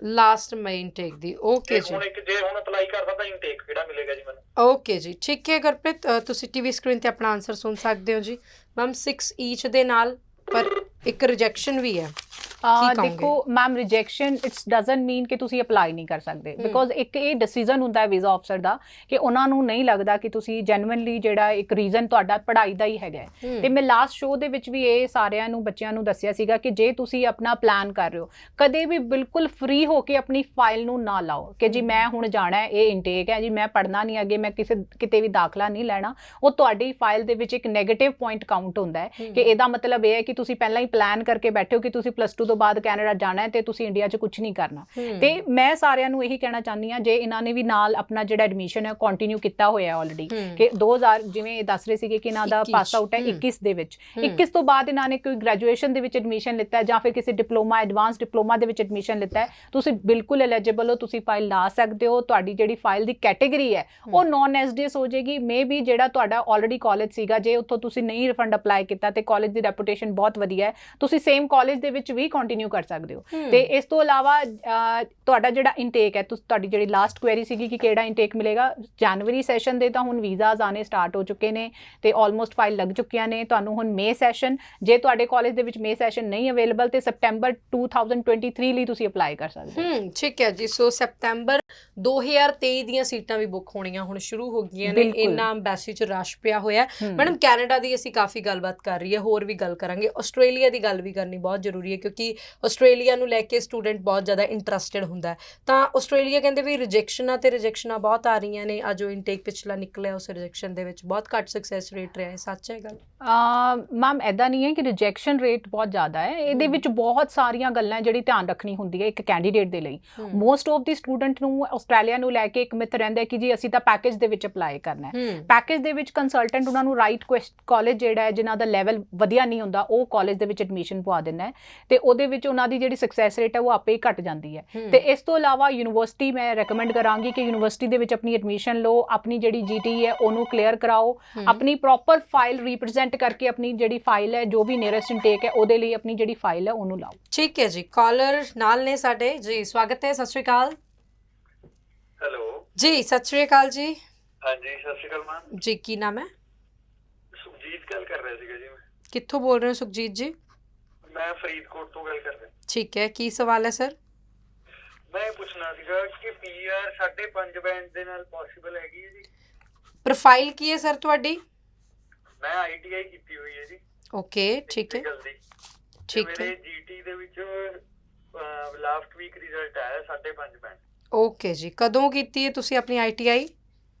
ਲਾਸਟ ਮਈ ਇਨਟੇਕ ਦੀ। ਓਕੇ ਜੀ। ਹੁਣ ਅਪਲਾਈ ਕਰਦਾ ਤਾਂ ਇਨਟੇਕ ਕਿਹੜਾ ਮਿਲੇਗਾ ਜੀ ਮੈਨੂੰ? ਓਕੇ ਜੀ, ਠੀਕ ਹੈ ਗੁਰਪ੍ਰੀਤ, ਤੁਸੀਂ ਟੀਵੀ ਸਕਰੀਨ ਤੇ ਆਪਣਾ ਆਨਸਰ ਸੁਣ ਸਕਦੇ ਹੋ ਜੀ। ਮੈਮ 6 ਈਚ ਦੇ ਨਾਲ ਪਰ ਇੱਕ ਰਿਜੈਕਸ਼ਨ ਵੀ ਹੈ। ਦੇਖੋ ਮੈਮ, ਰਿਜੈਕਸ਼ਨ ਇਟਸ ਡਜ਼ਨਟ ਮੀਨ ਕਿ ਤੁਸੀਂ ਅਪਲਾਈ ਨਹੀਂ ਕਰ ਸਕਦੇ, ਬਿਕੋਜ਼ ਇੱਕ ਇਹ ਡਿਸੀਜਨ ਹੁੰਦਾ ਹੈ ਵੀਜ਼ਾ ਅਫਸਰ ਦਾ ਕਿ ਉਹਨਾਂ ਨੂੰ ਨਹੀਂ ਲੱਗਦਾ ਕਿ ਤੁਸੀਂ ਜੈਨੂਇਨਲੀ ਜਿਹੜਾ ਇੱਕ ਰੀਜ਼ਨ ਤੁਹਾਡਾ ਪੜ੍ਹਾਈ ਦਾ ਹੀ ਹੈਗਾ। ਤੇ ਮੈਂ ਲਾਸਟ ਸ਼ੋਅ ਦੇ ਵਿੱਚ ਵੀ ਇਹ ਸਾਰਿਆਂ ਨੂੰ ਬੱਚਿਆਂ ਨੂੰ ਦੱਸਿਆ ਸੀਗਾ ਕਿ ਜੇ ਤੁਸੀਂ ਆਪਣਾ ਪਲਾਨ ਕਰ ਰਹੇ ਹੋ, ਕਦੇ ਵੀ ਬਿਲਕੁਲ ਫ੍ਰੀ ਹੋ ਕੇ ਆਪਣੀ ਫਾਈਲ ਨੂੰ ਨਾ ਲਾਓ ਕਿ ਜੀ ਮੈਂ ਹੁਣ ਜਾਣਾ ਹੈ, ਇਹ ਇਨਟੇਕ ਹੈ ਜੀ, ਮੈਂ ਪੜ੍ਹਨਾ ਨਹੀਂ ਅੱਗੇ, ਮੈਂ ਕਿਤੇ ਵੀ ਦਾਖਲਾ ਨਹੀਂ ਲੈਣਾ। ਉਹ ਤੁਹਾਡੀ ਫਾਈਲ ਦੇ ਵਿੱਚ ਇੱਕ ਨੈਗੇਟਿਵ ਪੁਆਇੰਟ ਕਾਊਂਟ ਹੁੰਦਾ ਹੈ ਕਿ ਇਹਦਾ ਮਤਲਬ ਇਹ ਹੈ ਕਿ ਤੁਸੀਂ ਪਹਿਲਾਂ ਹੀ ਪਲਾਨ ਕਰਕੇ ਬੈਠੇ ਹੋ ਕਿ ਤੁਸੀਂ +2 ਤੋਂ ਬਾਅਦ ਕੈਨੇਡਾ ਜਾਣਾ ਹੈ ਤੇ ਤੁਸੀਂ ਇੰਡੀਆ 'ਚ ਕੁਝ ਨਹੀਂ ਕਰਨਾ। ਤੇ ਮੈਂ ਸਾਰਿਆਂ ਨੂੰ ਇਹੀ ਕਹਿਣਾ ਚਾਹੁੰਦੀ ਹਾਂ, ਜੇ ਇਹਨਾਂ ਨੇ ਵੀ ਨਾਲ ਆਪਣਾ ਜਿਹੜਾ ਐਡਮਿਸ਼ਨ ਹੈ ਕੰਟੀਨਿਊ ਕੀਤਾ ਹੋਇਆ ਆਲਰੇਡੀ ਕਿ 2000 ਜਿਵੇਂ ਦੱਸ ਰਹੇ ਸੀਗੇ ਕਿ ਇਹਨਾਂ ਦਾ ਪਾਸ ਆਊਟ ਹੈ 21 ਦੇ ਵਿੱਚ, 21 ਤੋਂ ਬਾਅਦ ਇਹਨਾਂ ਨੇ ਕੋਈ ਗ੍ਰੈਜੂਏਸ਼ਨ ਦੇ ਵਿੱਚ ਐਡਮਿਸ਼ਨ ਲਿੱਤਾ ਜਾਂ ਫਿਰ ਕਿਸੇ ਡਿਪਲੋਮਾ, ਐਡਵਾਂਸ ਡਿਪਲੋਮਾ ਦੇ ਵਿੱਚ ਐਡਮਿਸ਼ਨ ਲਿੱਤਾ ਹੈ, ਤੁਸੀਂ ਬਿਲਕੁਲ ਐਲੀਜੀਬਲ ਹੋ, ਤੁਸੀਂ ਫਾਈਲ ਲਾ ਸਕਦੇ ਹੋ। ਤੁਹਾਡੀ ਜਿਹੜੀ ਫਾਈਲ ਦੀ ਕੈਟੇਗਰੀ ਹੈ ਉਹ ਨੌਨ ਐਸਡੀਐਸ ਹੋ ਜਾਏਗੀ। ਮੇ ਵੀ ਜਿਹੜਾ ਤੁਹਾਡਾ ਆਲਰੇਡੀ ਕਾਲਜ ਸੀਗਾ, ਜੇ ਉੱਥੋਂ ਤੁਸੀਂ ਨਹੀਂ ਰਿਫੰਡ ਅਪਲਾਈ ਕੀਤਾ ਤੇ ਕਾਲਜ ਦੀ ਰੈਪੂਟੇਸ਼ਨ ਬਹੁਤ ਵਧੀਆ ਹੈ, ਤੁਸੀਂ ਸੇਮ ਕਾਲਜ ਦੇ ਵਿੱਚ ਵੀ ਕੰਟੀਨਿਊ ਕਰ ਸਕਦੇ ਹੋ। ਤੇ ਇਸ ਤੋਂ ਇਲਾਵਾ ਤੁਹਾਡਾ ਜਿਹੜਾ ਇਨਟੇਕ ਹੈ, ਤੁਹਾਡੀ ਜਿਹੜੀ ਲਾਸਟ ਕੁਐਰੀ ਸੀਗੀ ਕਿ ਕਿਹੜਾ ਇਨਟੇਕ ਮਿਲੇਗਾ, ਜਨਵਰੀ ਸੈਸ਼ਨ ਦੇ ਤਾਂ ਹੁਣ ਵੀਜ਼ਾਸ ਆਣੇ ਸਟਾਰਟ ਹੋ ਚੁੱਕੇ ਨੇ ਤੇ ਆਲਮੋਸਟ ਫਾਈਲ ਲੱਗ ਚੁੱਕੀਆਂ ਨੇ। ਤੁਹਾਨੂੰ ਹੁਣ ਮੇ ਸੈਸ਼ਨ, ਜੇ ਤੁਹਾਡੇ ਕਾਲਜ ਦੇ ਵਿੱਚ ਮੇ ਸੈਸ਼ਨ ਨਹੀਂ ਅਵੇਲੇਬਲ ਤੇ ਸਪਟੈਂਬਰ 2023 ਲਈ ਤੁਸੀਂ ਅਪਲਾਈ ਕਰ ਸਕਦੇ ਹੋ। ਠੀਕ ਹੈ ਜੀ। ਸੋ ਸਪਟੈਂਬਰ 2023 ਦੀਆਂ ਸੀਟਾਂ ਵੀ ਬੁੱਕ ਹੋਣੀਆਂ ਹੁਣ ਸ਼ੁਰੂ ਹੋ ਗਈਆਂ ਨੇ। ਇੰਨਾ ਐਮਬੈਸੀ 'ਚ ਰਸ਼ ਪਿਆ ਹੋਇਆ। ਮੈਡਮ ਕੈਨੇਡਾ ਦੀ ਅਸੀਂ ਕਾਫੀ ਗੱਲਬਾਤ ਕਰ ਰਹੀ ਹੈ, ਹੋਰ ਵੀ ਗੱਲ ਕਰਾਂਗੇ। ਆਸਟ੍ਰੇਲੀਆ ਦੀ ਗੱਲ ਵੀ ਕਰਨੀ ਬਹੁਤ ਜ਼ਰੂਰੀ ਹੈ ਕਿਉਂਕਿ ਆਸਟ੍ਰੇਲੀਆ ਨੂੰ ਲੈ ਕੇ ਸਟੂਡੈਂਟ ਬਹੁਤ ਜ਼ਿਆਦਾ ਇੰਟਰਸਟਿਡ ਹੁੰਦਾ ਹੈ। ਤਾਂ ਆਸਟ੍ਰੇਲੀਆ ਕਹਿੰਦੇ ਵੀ ਰਿਜੈਕਸ਼ਨਾਂ ਤੇ ਰਿਜੈਕਸ਼ਨਾਂ ਬਹੁਤ ਆ ਰਹੀਆਂ ਨੇ। ਅੱਜ ਜੋ ਇਨਟੇਕ ਪਿਛਲਾ ਨਿਕਲਿਆ ਉਸ ਰਿਜੈਕਸ਼ਨ ਦੇ ਵਿੱਚ ਬਹੁਤ ਘੱਟ ਸਕਸੈਸ ਰੇਟ ਰਿਹਾ ਹੈ, ਸੱਚ ਹੈ ਗੱਲ? ਮੈਮ ਇੱਦਾਂ ਨਹੀਂ ਹੈ ਕਿ ਰਿਜੈਕਸ਼ਨ ਰੇਟ ਬਹੁਤ ਜ਼ਿਆਦਾ ਹੈ। ਇਹਦੇ ਵਿੱਚ ਬਹੁਤ ਸਾਰੀਆਂ ਗੱਲਾਂ ਜਿਹੜੀ ਧਿਆਨ ਰੱਖਣੀ ਹੁੰਦੀ ਹੈ ਇੱਕ ਕੈਂਡੀਡੇਟ ਦੇ ਲਈ। ਮੋਸਟ ਆਫ ਦੀ ਸਟੂਡੈਂਟ ਨੂੰ ਆਸਟ੍ਰੇਲੀਆ ਨੂੰ ਲੈ ਕੇ ਇੱਕ ਮਿਥ ਰਹਿੰਦਾ ਕਿ ਜੀ ਅਸੀਂ ਤਾਂ ਪੈਕੇਜ ਦੇ ਵਿੱਚ ਅਪਲਾਈ ਕਰਨਾ ਹੈ। ਪੈਕੇਜ ਦੇ ਵਿੱਚ ਕੰਸਲਟੈਂਟ ਉਹਨਾਂ ਨੂੰ ਰਾਈਟ ਕਾਲਜ ਜਿਹੜਾ ਹੈ ਜਿਨ੍ਹਾਂ ਦਾ ਲੈਵਲ ਵਧੀਆ ਨਹੀਂ ਹੁੰਦਾ ਉਹ ਕਾਲਜ ਦੇ ਵਿੱਚ ਐਡਮਿਸ਼ਨ ਪਵਾ ਦਿੰਦਾ ਹੈ ਤੇ ਉਹਦੇ ਵਿੱਚ ਉਹਨਾਂ ਦੀ ਜਿਹੜੀ ਸਕਸੈਸ ਰੇਟ ਹੈ ਉਹ ਆਪੇ ਹੀ ਘਟ ਜਾਂਦੀ ਹੈ। ਤੇ ਇਸ ਤੋਂ ਇਲਾਵਾ ਯੂਨੀਵਰਸਿਟੀ ਮੈਂ ਰეკਮੈਂਡ ਕਰਾਂਗੀ ਕਿ ਯੂਨੀਵਰਸਿਟੀ ਦੇ ਵਿੱਚ ਆਪਣੀ ਐਡਮਿਸ਼ਨ ਲਓ, ਆਪਣੀ ਜਿਹੜੀ GT ਹੈ ਉਹਨੂੰ ਕਲੀਅਰ ਕਰਾਓ, ਆਪਣੀ ਪ੍ਰੋਪਰ ਫਾਈਲ ਰਿਪਰੈਜ਼ੈਂਟ ਕਰਕੇ ਆਪਣੀ ਜਿਹੜੀ ਫਾਈਲ ਹੈ ਜੋ ਵੀ ਨੀਅਰੈਸਟ ਇਨਟੇਕ ਹੈ ਉਹਦੇ ਲਈ ਆਪਣੀ ਜਿਹੜੀ ਫਾਈਲ ਹੈ ਉਹਨੂੰ ਲਾਓ। ਠੀਕ ਹੈ ਜੀ। ਕਾਲਰ ਨਾਲ ਨੇ ਸਾਡੇ ਜੀ, ਸਵਾਗਤ ਹੈ। ਸਤਿ ਸ਼੍ਰੀ ਅਕਾਲ। ਹੈਲੋ ਜੀ ਸਤਿ ਸ਼੍ਰੀ ਅਕਾਲ ਜੀ। ਹਾਂਜੀ ਸਤਿ ਸ਼੍ਰੀ ਅਕਾਲ ਮੈਮ ਜੀ। ਕੀ ਨਾਮ ਹੈ? ਸੁਖਜੀਤ ਗੱਲ ਕਰ ਰਿਹਾ ਸੀਗਾ ਜੀ ਮੈਂ। ਕਿੱਥੋਂ ਬੋਲ ਰਹੇ ਹੋ ਸੁਖਜੀਤ ਜੀ? ਮੈਂ ਫਰੀਦਕੋਟ ਤੋਂ ਗੱਲ ਕਰ ਰਿਹਾ। ਠੀਕ ਹੈ, ਕੀ ਸਵਾਲ ਹੈ ਸਰ? ਮੈਂ ਪੁੱਛਣਾ ਸੀਗਾ ਕਿ PR 5.5 ਬੈਂਡ ਦੇ ਨਾਲ ਪੋਸੀਬਲ ਹੈਗੀ ਹੈ ਜੀ? ਪ੍ਰੋਫਾਈਲ ਕੀ ਹੈ ਸਰ ਤੁਹਾਡੀ? ਮੈਂ ITI ਕੀਤੀ ਹੋਈ ਹੈ ਜੀ। ਓਕੇ ਠੀਕ ਹੈ ਠੀਕ ਹੈ। ਮੇਰੇ GT ਦੇ ਵਿੱਚ ਲਾਸਟ ਵੀਕ ਰਿਜ਼ਲਟ ਆਇਆ 5.5 ਬੈਂਡ। ਓਕੇ ਜੀ। ਕਦੋਂ ਕੀਤੀ ਹੈ ਤੁਸੀਂ ਆਪਣੀ ITI?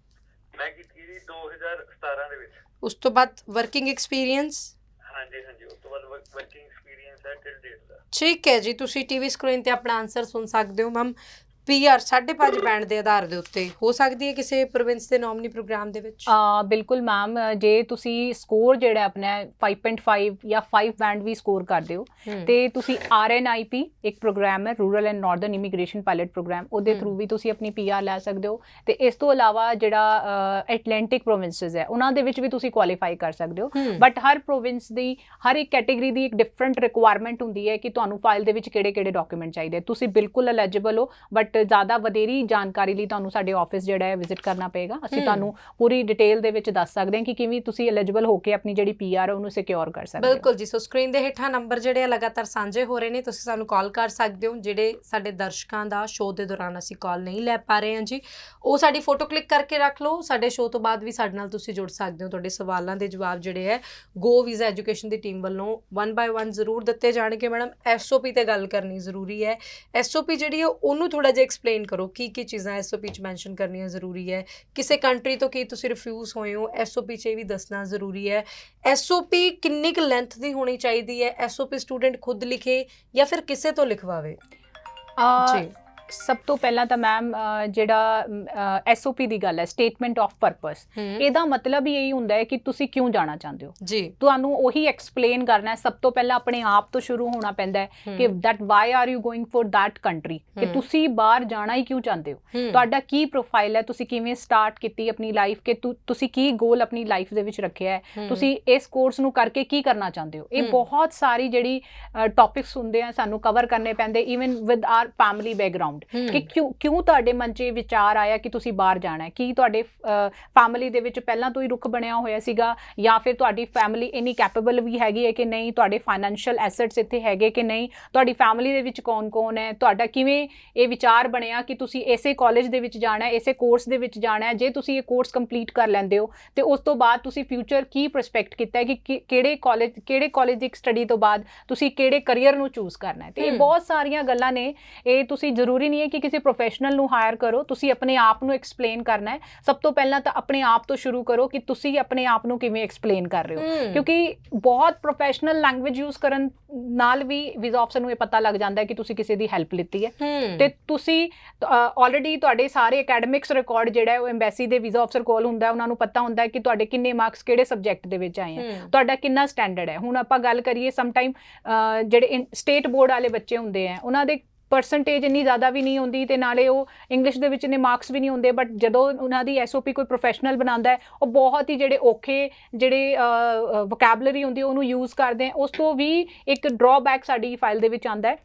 ਮੈਂ ਕੀਤੀ ਜੀ 2017 ਦੇ ਵਿੱਚ। ਉਸ ਤੋਂ ਬਾਅਦ ਵਰਕਿੰਗ ਐਕਸਪੀਰੀਅੰਸ? ਹਾਂਜੀ ਹਾਂਜੀ, ਉਸ ਤੋਂ ਬਾਅਦ ਵਰਕਿੰਗ ਐਕਸਪੀਰੀਅੰਸ ਹੈ ਟਿਲ ਡੇਟ ਦਾ। ਠੀਕ ਹੈ ਜੀ। ਤੁਸੀਂ TV ਸਕਰੀਨ ਤੇ ਆਪਣਾ ਆਨਸਰ ਸੁਣ ਸਕਦੇ ਹੋ। ਮੈਮ PR 5.5 ਬੈਂਡ ਦੇ ਆਧਾਰ ਦੇ ਉੱਤੇ ਹੋ ਸਕਦੀ ਹੈ ਕਿਸੇ ਪ੍ਰੋਵਿੰਸ ਦੇ ਨੋਮਨੀ ਪ੍ਰੋਗਰਾਮ ਦੇ ਵਿੱਚ? ਬਿਲਕੁਲ ਮੈਮ, ਜੇ ਤੁਸੀਂ ਸਕੋਰ ਜਿਹੜਾ ਆਪਣਾ 5.5 ਜਾਂ 5 ਬੈਂਡ ਵੀ ਸਕੋਰ ਕਰਦੇ ਹੋ ਤੇ ਤੁਸੀਂ RNIP ਇੱਕ ਪ੍ਰੋਗਰਾਮ ਹੈ, rural and northern immigration pilot programme, ਉਹਦੇ ਥਰੂ ਵੀ ਤੁਸੀਂ ਆਪਣੀ PR ਲੈ ਸਕਦੇ ਹੋ। ਤੇ ਇਸ ਤੋਂ ਇਲਾਵਾ ਜਿਹੜਾ ਐਟਲੈਂਟਿਕ ਪ੍ਰੋਵਿੰਸਸ ਹੈ ਉਹਨਾਂ ਦੇ ਵਿੱਚ ਵੀ ਤੁਸੀਂ ਕੁਆਲੀਫਾਈ ਕਰ ਸਕਦੇ ਹੋ। ਬਟ ਹਰ ਪ੍ਰੋਵਿੰਸ ਦੀ ਹਰ ਇੱਕ ਕੈਟੇਗਰੀ ਦੀ ਇੱਕ ਡਿਫਰੈਂਟ ਰਿਕੁਆਇਰਮੈਂਟ ਹੁੰਦੀ ਹੈ ਕਿ ਤੁਹਾਨੂੰ ਫਾਈਲ ਦੇ ਵਿੱਚ ਕਿਹੜੇ ਡਾਕੂਮੈਂਟ ਚਾਹੀਦੇ। ਤੁਸੀਂ ਬਿਲਕੁਲ ਐਲੀਜੀਬਲ ਹੋ, ਬਟ ਜ਼ਿਆਦਾ ਵਧੇਰੀ ਜਾਣਕਾਰੀ ਲਈ ਤੁਹਾਨੂੰ ਸਾਡੇ ਆਫਿਸ ਜਿਹੜਾ ਹੈ ਵਿਜ਼ਿਟ ਕਰਨਾ ਪਏਗਾ। ਅਸੀਂ ਤੁਹਾਨੂੰ ਪੂਰੀ ਡਿਟੇਲ ਦੇ ਵਿੱਚ ਦੱਸ ਸਕਦੇ ਹਾਂ ਕਿ ਕਿਵੇਂ ਤੁਸੀਂ ਐਲੀਜੀਬਲ ਹੋ ਕੇ ਆਪਣੀ ਜਿਹੜੀ PR ਉਹਨੂੰ ਸਿਕਿਉਰ ਕਰ ਸਕਦੇ ਹੋ। ਬਿਲਕੁਲ ਜੀ। ਸੋ ਸਕਰੀਨ ਦੇ ਹੇਠਾਂ ਨੰਬਰ ਜਿਹੜੇ ਆ ਲਗਾਤਾਰ ਸਾਂਝੇ ਹੋ ਰਹੇ ਨੇ, ਤੁਸੀਂ ਸਾਨੂੰ ਕਾਲ ਕਰ ਸਕਦੇ ਹੋ। ਜਿਹੜੇ ਸਾਡੇ ਦਰਸ਼ਕਾਂ ਦਾ ਸ਼ੋਅ ਦੇ ਦੌਰਾਨ ਅਸੀਂ ਕਾਲ ਨਹੀਂ ਲੈ ਪਾ ਰਹੇ ਹਾਂ ਜੀ, ਉਹ ਸਾਡੀ ਫੋਟੋ ਕਲਿੱਕ ਕਰਕੇ ਰੱਖ ਲਓ। ਸਾਡੇ ਸ਼ੋਅ ਤੋਂ ਬਾਅਦ ਵੀ ਸਾਡੇ ਨਾਲ ਤੁਸੀਂ ਜੁੜ ਸਕਦੇ ਹੋ। ਤੁਹਾਡੇ ਸਵਾਲਾਂ ਦੇ ਜਵਾਬ ਜਿਹੜੇ ਹੈ ਗੋ ਵੀਜ਼ਾ ਐਜੂਕੇਸ਼ਨ ਦੀ ਟੀਮ ਵੱਲੋਂ 1 by 1 ਜ਼ਰੂਰ ਦਿੱਤੇ ਜਾਣਗੇ। ਮੈਡਮ SOP ਤੇ ਗੱਲ ਕਰਨੀ ਜ਼ਰੂਰੀ ਹੈ। SOP ਜਿਹੜੀ ਹੈ ਉਹਨੂੰ ਥੋੜਾ ਜਿਹਾ ਐਕਸਪਲੇਨ ਕਰੋ, ਕੀ ਚੀਜ਼ਾਂ SOP 'ਚ ਮੈਂਸ਼ਨ ਕਰਨੀਆਂ ਜ਼ਰੂਰੀ ਹੈ। ਕਿਸੇ ਕੰਟਰੀ ਤੋਂ ਕੀ ਤੁਸੀਂ ਰਿਫਿਊਜ਼ ਹੋਏ ਹੋ, SOP 'ਚ ਇਹ ਵੀ ਦੱਸਣਾ ਜ਼ਰੂਰੀ ਹੈ। SOP ਕਿੰਨੀ ਕੁ ਲੈਂਥ ਦੀ ਹੋਣੀ ਚਾਹੀਦੀ ਹੈ? SOP ਸਟੂਡੈਂਟ ਖੁਦ ਲਿਖੇ ਜਾਂ ਫਿਰ ਕਿਸੇ ਤੋਂ ਲਿਖਵਾਵੇ? ਜੀ ਸਭ ਤੋਂ ਪਹਿਲਾਂ ਤਾਂ ਮੈਮ ਜਿਹੜਾ SOP ਦੀ ਗੱਲ ਹੈ, ਸਟੇਟਮੈਂਟ ਆਫ ਪਰਪਸ, ਇਹਦਾ ਮਤਲਬ ਹੀ ਇਹੀ ਹੁੰਦਾ ਹੈ ਕਿ ਤੁਸੀਂ ਕਿਉਂ ਜਾਣਾ ਚਾਹੁੰਦੇ ਹੋ ਜੀ। ਤੁਹਾਨੂੰ ਉਹੀ ਐਕਸਪਲੇਨ ਕਰਨਾ ਹੈ। ਸਭ ਤੋਂ ਪਹਿਲਾਂ ਆਪਣੇ ਆਪ ਤੋਂ ਸ਼ੁਰੂ ਹੋਣਾ ਪੈਂਦਾ ਹੈ ਕਿ that why are you going for that country, ਕਿ ਤੁਸੀਂ ਬਾਹਰ ਜਾਣਾ ਹੀ ਕਿਉਂ ਚਾਹੁੰਦੇ ਹੋ, ਤੁਹਾਡਾ ਕੀ ਪ੍ਰੋਫਾਈਲ ਹੈ, ਤੁਸੀਂ ਕਿਵੇਂ ਸਟਾਰਟ ਕੀਤੀ ਆਪਣੀ ਲਾਈਫ, ਕਿ ਤੁਸੀਂ ਕੀ ਗੋਲ ਆਪਣੀ ਲਾਈਫ ਦੇ ਵਿੱਚ ਰੱਖਿਆ ਹੈ, ਤੁਸੀਂ ਇਸ ਕੋਰਸ ਨੂੰ ਕਰਕੇ ਕੀ ਕਰਨਾ ਚਾਹੁੰਦੇ ਹੋ। ਇਹ ਬਹੁਤ ਸਾਰੀ ਜਿਹੜੀ ਟੌਪਿਕਸ ਹੁੰਦੇ ਆ ਸਾਨੂੰ ਕਵਰ ਕਰਨੇ ਪੈਂਦੇ, even with R family background, ਕਿ ਕਿਉਂ ਤੁਹਾਡੇ ਮਨ 'ਚ ਵਿਚਾਰ ਆਇਆ ਕਿ ਤੁਸੀਂ ਬਾਹਰ ਜਾਣਾ ਹੈ। ਕੀ ਤੁਹਾਡੇ ਫੈਮਿਲੀ ਦੇ ਵਿੱਚ ਪਹਿਲਾਂ ਤੋਂ ਹੀ ਰੁਖ ਬਣਿਆ ਹੋਇਆ ਸੀਗਾ, ਜਾਂ ਫਿਰ ਤੁਹਾਡੀ ਫੈਮਿਲੀ ਇੰਨੀ ਕੈਪੇਬਲ ਵੀ ਹੈਗੀ ਹੈ ਕਿ ਨਹੀਂ, ਤੁਹਾਡੇ ਫਾਈਨੈਂਸ਼ੀਅਲ ਐਸੈਟਸ ਇੱਥੇ ਹੈਗੇ ਕਿ ਨਹੀਂ, ਤੁਹਾਡੀ ਫੈਮਿਲੀ ਦੇ ਵਿੱਚ ਕੌਣ ਹੈ, ਤੁਹਾਡਾ ਕਿਵੇਂ ਇਹ ਵਿਚਾਰ ਬਣਿਆ ਕਿ ਤੁਸੀਂ ਇਸੇ ਕਾਲਜ ਦੇ ਵਿੱਚ ਜਾਣਾ ਹੈ, ਇਸੇ ਕੋਰਸ ਦੇ ਵਿੱਚ ਜਾਣਾ ਹੈ। ਜੇ ਤੁਸੀਂ ਇਹ ਕੋਰਸ ਕੰਪਲੀਟ ਕਰ ਲੈਂਦੇ ਹੋ ਤੇ ਉਸ ਤੋਂ ਬਾਅਦ ਤੁਸੀਂ ਫਿਊਚਰ ਕੀ ਪ੍ਰੋਸਪੈਕਟ ਕੀਤਾ ਹੈ ਕਿ ਕਿਹੜੇ ਕਾਲਜ ਦੀ ਸਟੱਡੀ ਤੋਂ ਬਾਅਦ ਤੁਸੀਂ ਕਿਹੜੇ ਕਰੀਅਰ ਨੂੰ ਚੂਜ਼ ਕਰਨਾ ਹੈ। ਤੇ ਇਹ ਬਹੁਤ ਸਾਰੀਆਂ ਗੱਲਾਂ ਨੇ। ਇਹ ਤੁਸੀਂ ਜ਼ਰੂਰੀ ਨਹੀਂ ਹੈ ਕਿ ਕਿਸੇ ਪ੍ਰੋਫੈਸ਼ਨਲ ਨੂੰ ਹਾਇਰ ਕਰੋ, ਤੁਸੀਂ ਆਪਣੇ ਆਪ ਨੂੰ ਐਕਸਪਲੇਨ ਕਰਨਾ ਹੈ। ਸਭ ਤੋਂ ਪਹਿਲਾਂ ਤਾਂ ਆਪਣੇ ਆਪ ਤੋਂ ਸ਼ੁਰੂ ਕਰੋ ਕਿ ਤੁਸੀਂ ਆਪਣੇ ਆਪ ਨੂੰ ਕਿਵੇਂ ਐਕਸਪਲੇਨ ਕਰ ਰਹੇ ਹੋ, ਕਿਉਂਕਿ ਬਹੁਤ ਪ੍ਰੋਫੈਸ਼ਨਲ ਲੈਂਗੁਏਜ ਯੂਜ਼ ਕਰਨ ਨਾਲ ਵੀ ਵੀਜ਼ਾ ਅਫਸਰ ਨੂੰ ਇਹ ਪਤਾ ਲੱਗ ਜਾਂਦਾ ਹੈ ਕਿ ਤੁਸੀਂ ਕਿਸੇ ਦੀ ਹੈਲਪ ਲਿੱਤੀ ਹੈ। ਤੇ ਤੁਸੀਂ ਆਲਰੇਡੀ ਤੁਹਾਡੇ ਸਾਰੇ ਅਕੈਡਮਿਕਸ ਰਿਕਾਰਡ ਜਿਹੜਾ ਹੈ ਉਹ ਐਮਬੈਸੀ ਦੇ ਵੀਜ਼ਾ ਅਫਸਰ ਕੋਲ ਹੁੰਦਾ ਹੈ। ਉਹਨਾਂ ਨੂੰ ਪਤਾ ਹੁੰਦਾ ਹੈ ਕਿ ਤੁਹਾਡੇ ਕਿੰਨੇ ਮਾਰਕਸ ਕਿਹੜੇ ਸਬਜੈਕਟ ਦੇ ਵਿੱਚ ਆਏ ਹੈ, ਤੁਹਾਡਾ ਕਿੰਨਾ ਸਟੈਂਡਰਡ ਹੈ। ਹੁਣ ਆਪਾਂ ਗੱਲ ਕਰੀਏ, ਸਮ ਟਾਈਮ ਜਿਹੜੇ ਸਟੇਟ ਬੋਰਡ ਵਾਲੇ ਬੱਚੇ ਹੁੰਦੇ ਆ, ਉਹਨਾਂ ਦੇ ਪਰਸੈਂਟੇਜ ਇੰਨੀ ਜ਼ਿਆਦਾ ਵੀ ਨਹੀਂ ਹੁੰਦੀ ਤੇ ਨਾਲੇ ਉਹ ਇੰਗਲਿਸ਼ ਦੇ ਵਿੱਚ ਇੰਨੇ ਮਾਰਕਸ ਵੀ ਨਹੀਂ ਹੁੰਦੇ, ਬਟ ਜਦੋਂ ਉਹਨਾਂ ਦੀ SOP ਕੋਈ ਪ੍ਰੋਫੈਸ਼ਨਲ ਬਣਾਉਂਦਾ ਹੈ ਉਹ ਬਹੁਤ ਹੀ ਜਿਹੜੇ ਔਖੇ ਜਿਹੜੇ ਵੋਕੈਬਲਰੀ ਹੁੰਦੀ ਉਹਨੂੰ ਯੂਜ਼ ਕਰਦੇ ਆ। ਉਸ ਤੋਂ ਵੀ ਇੱਕ ਡਰਾਬੈਕ ਸਾਡੀ ਫਾਈਲ ਦੇ ਵਿੱਚ ਆਉਂਦਾ ਹੈ।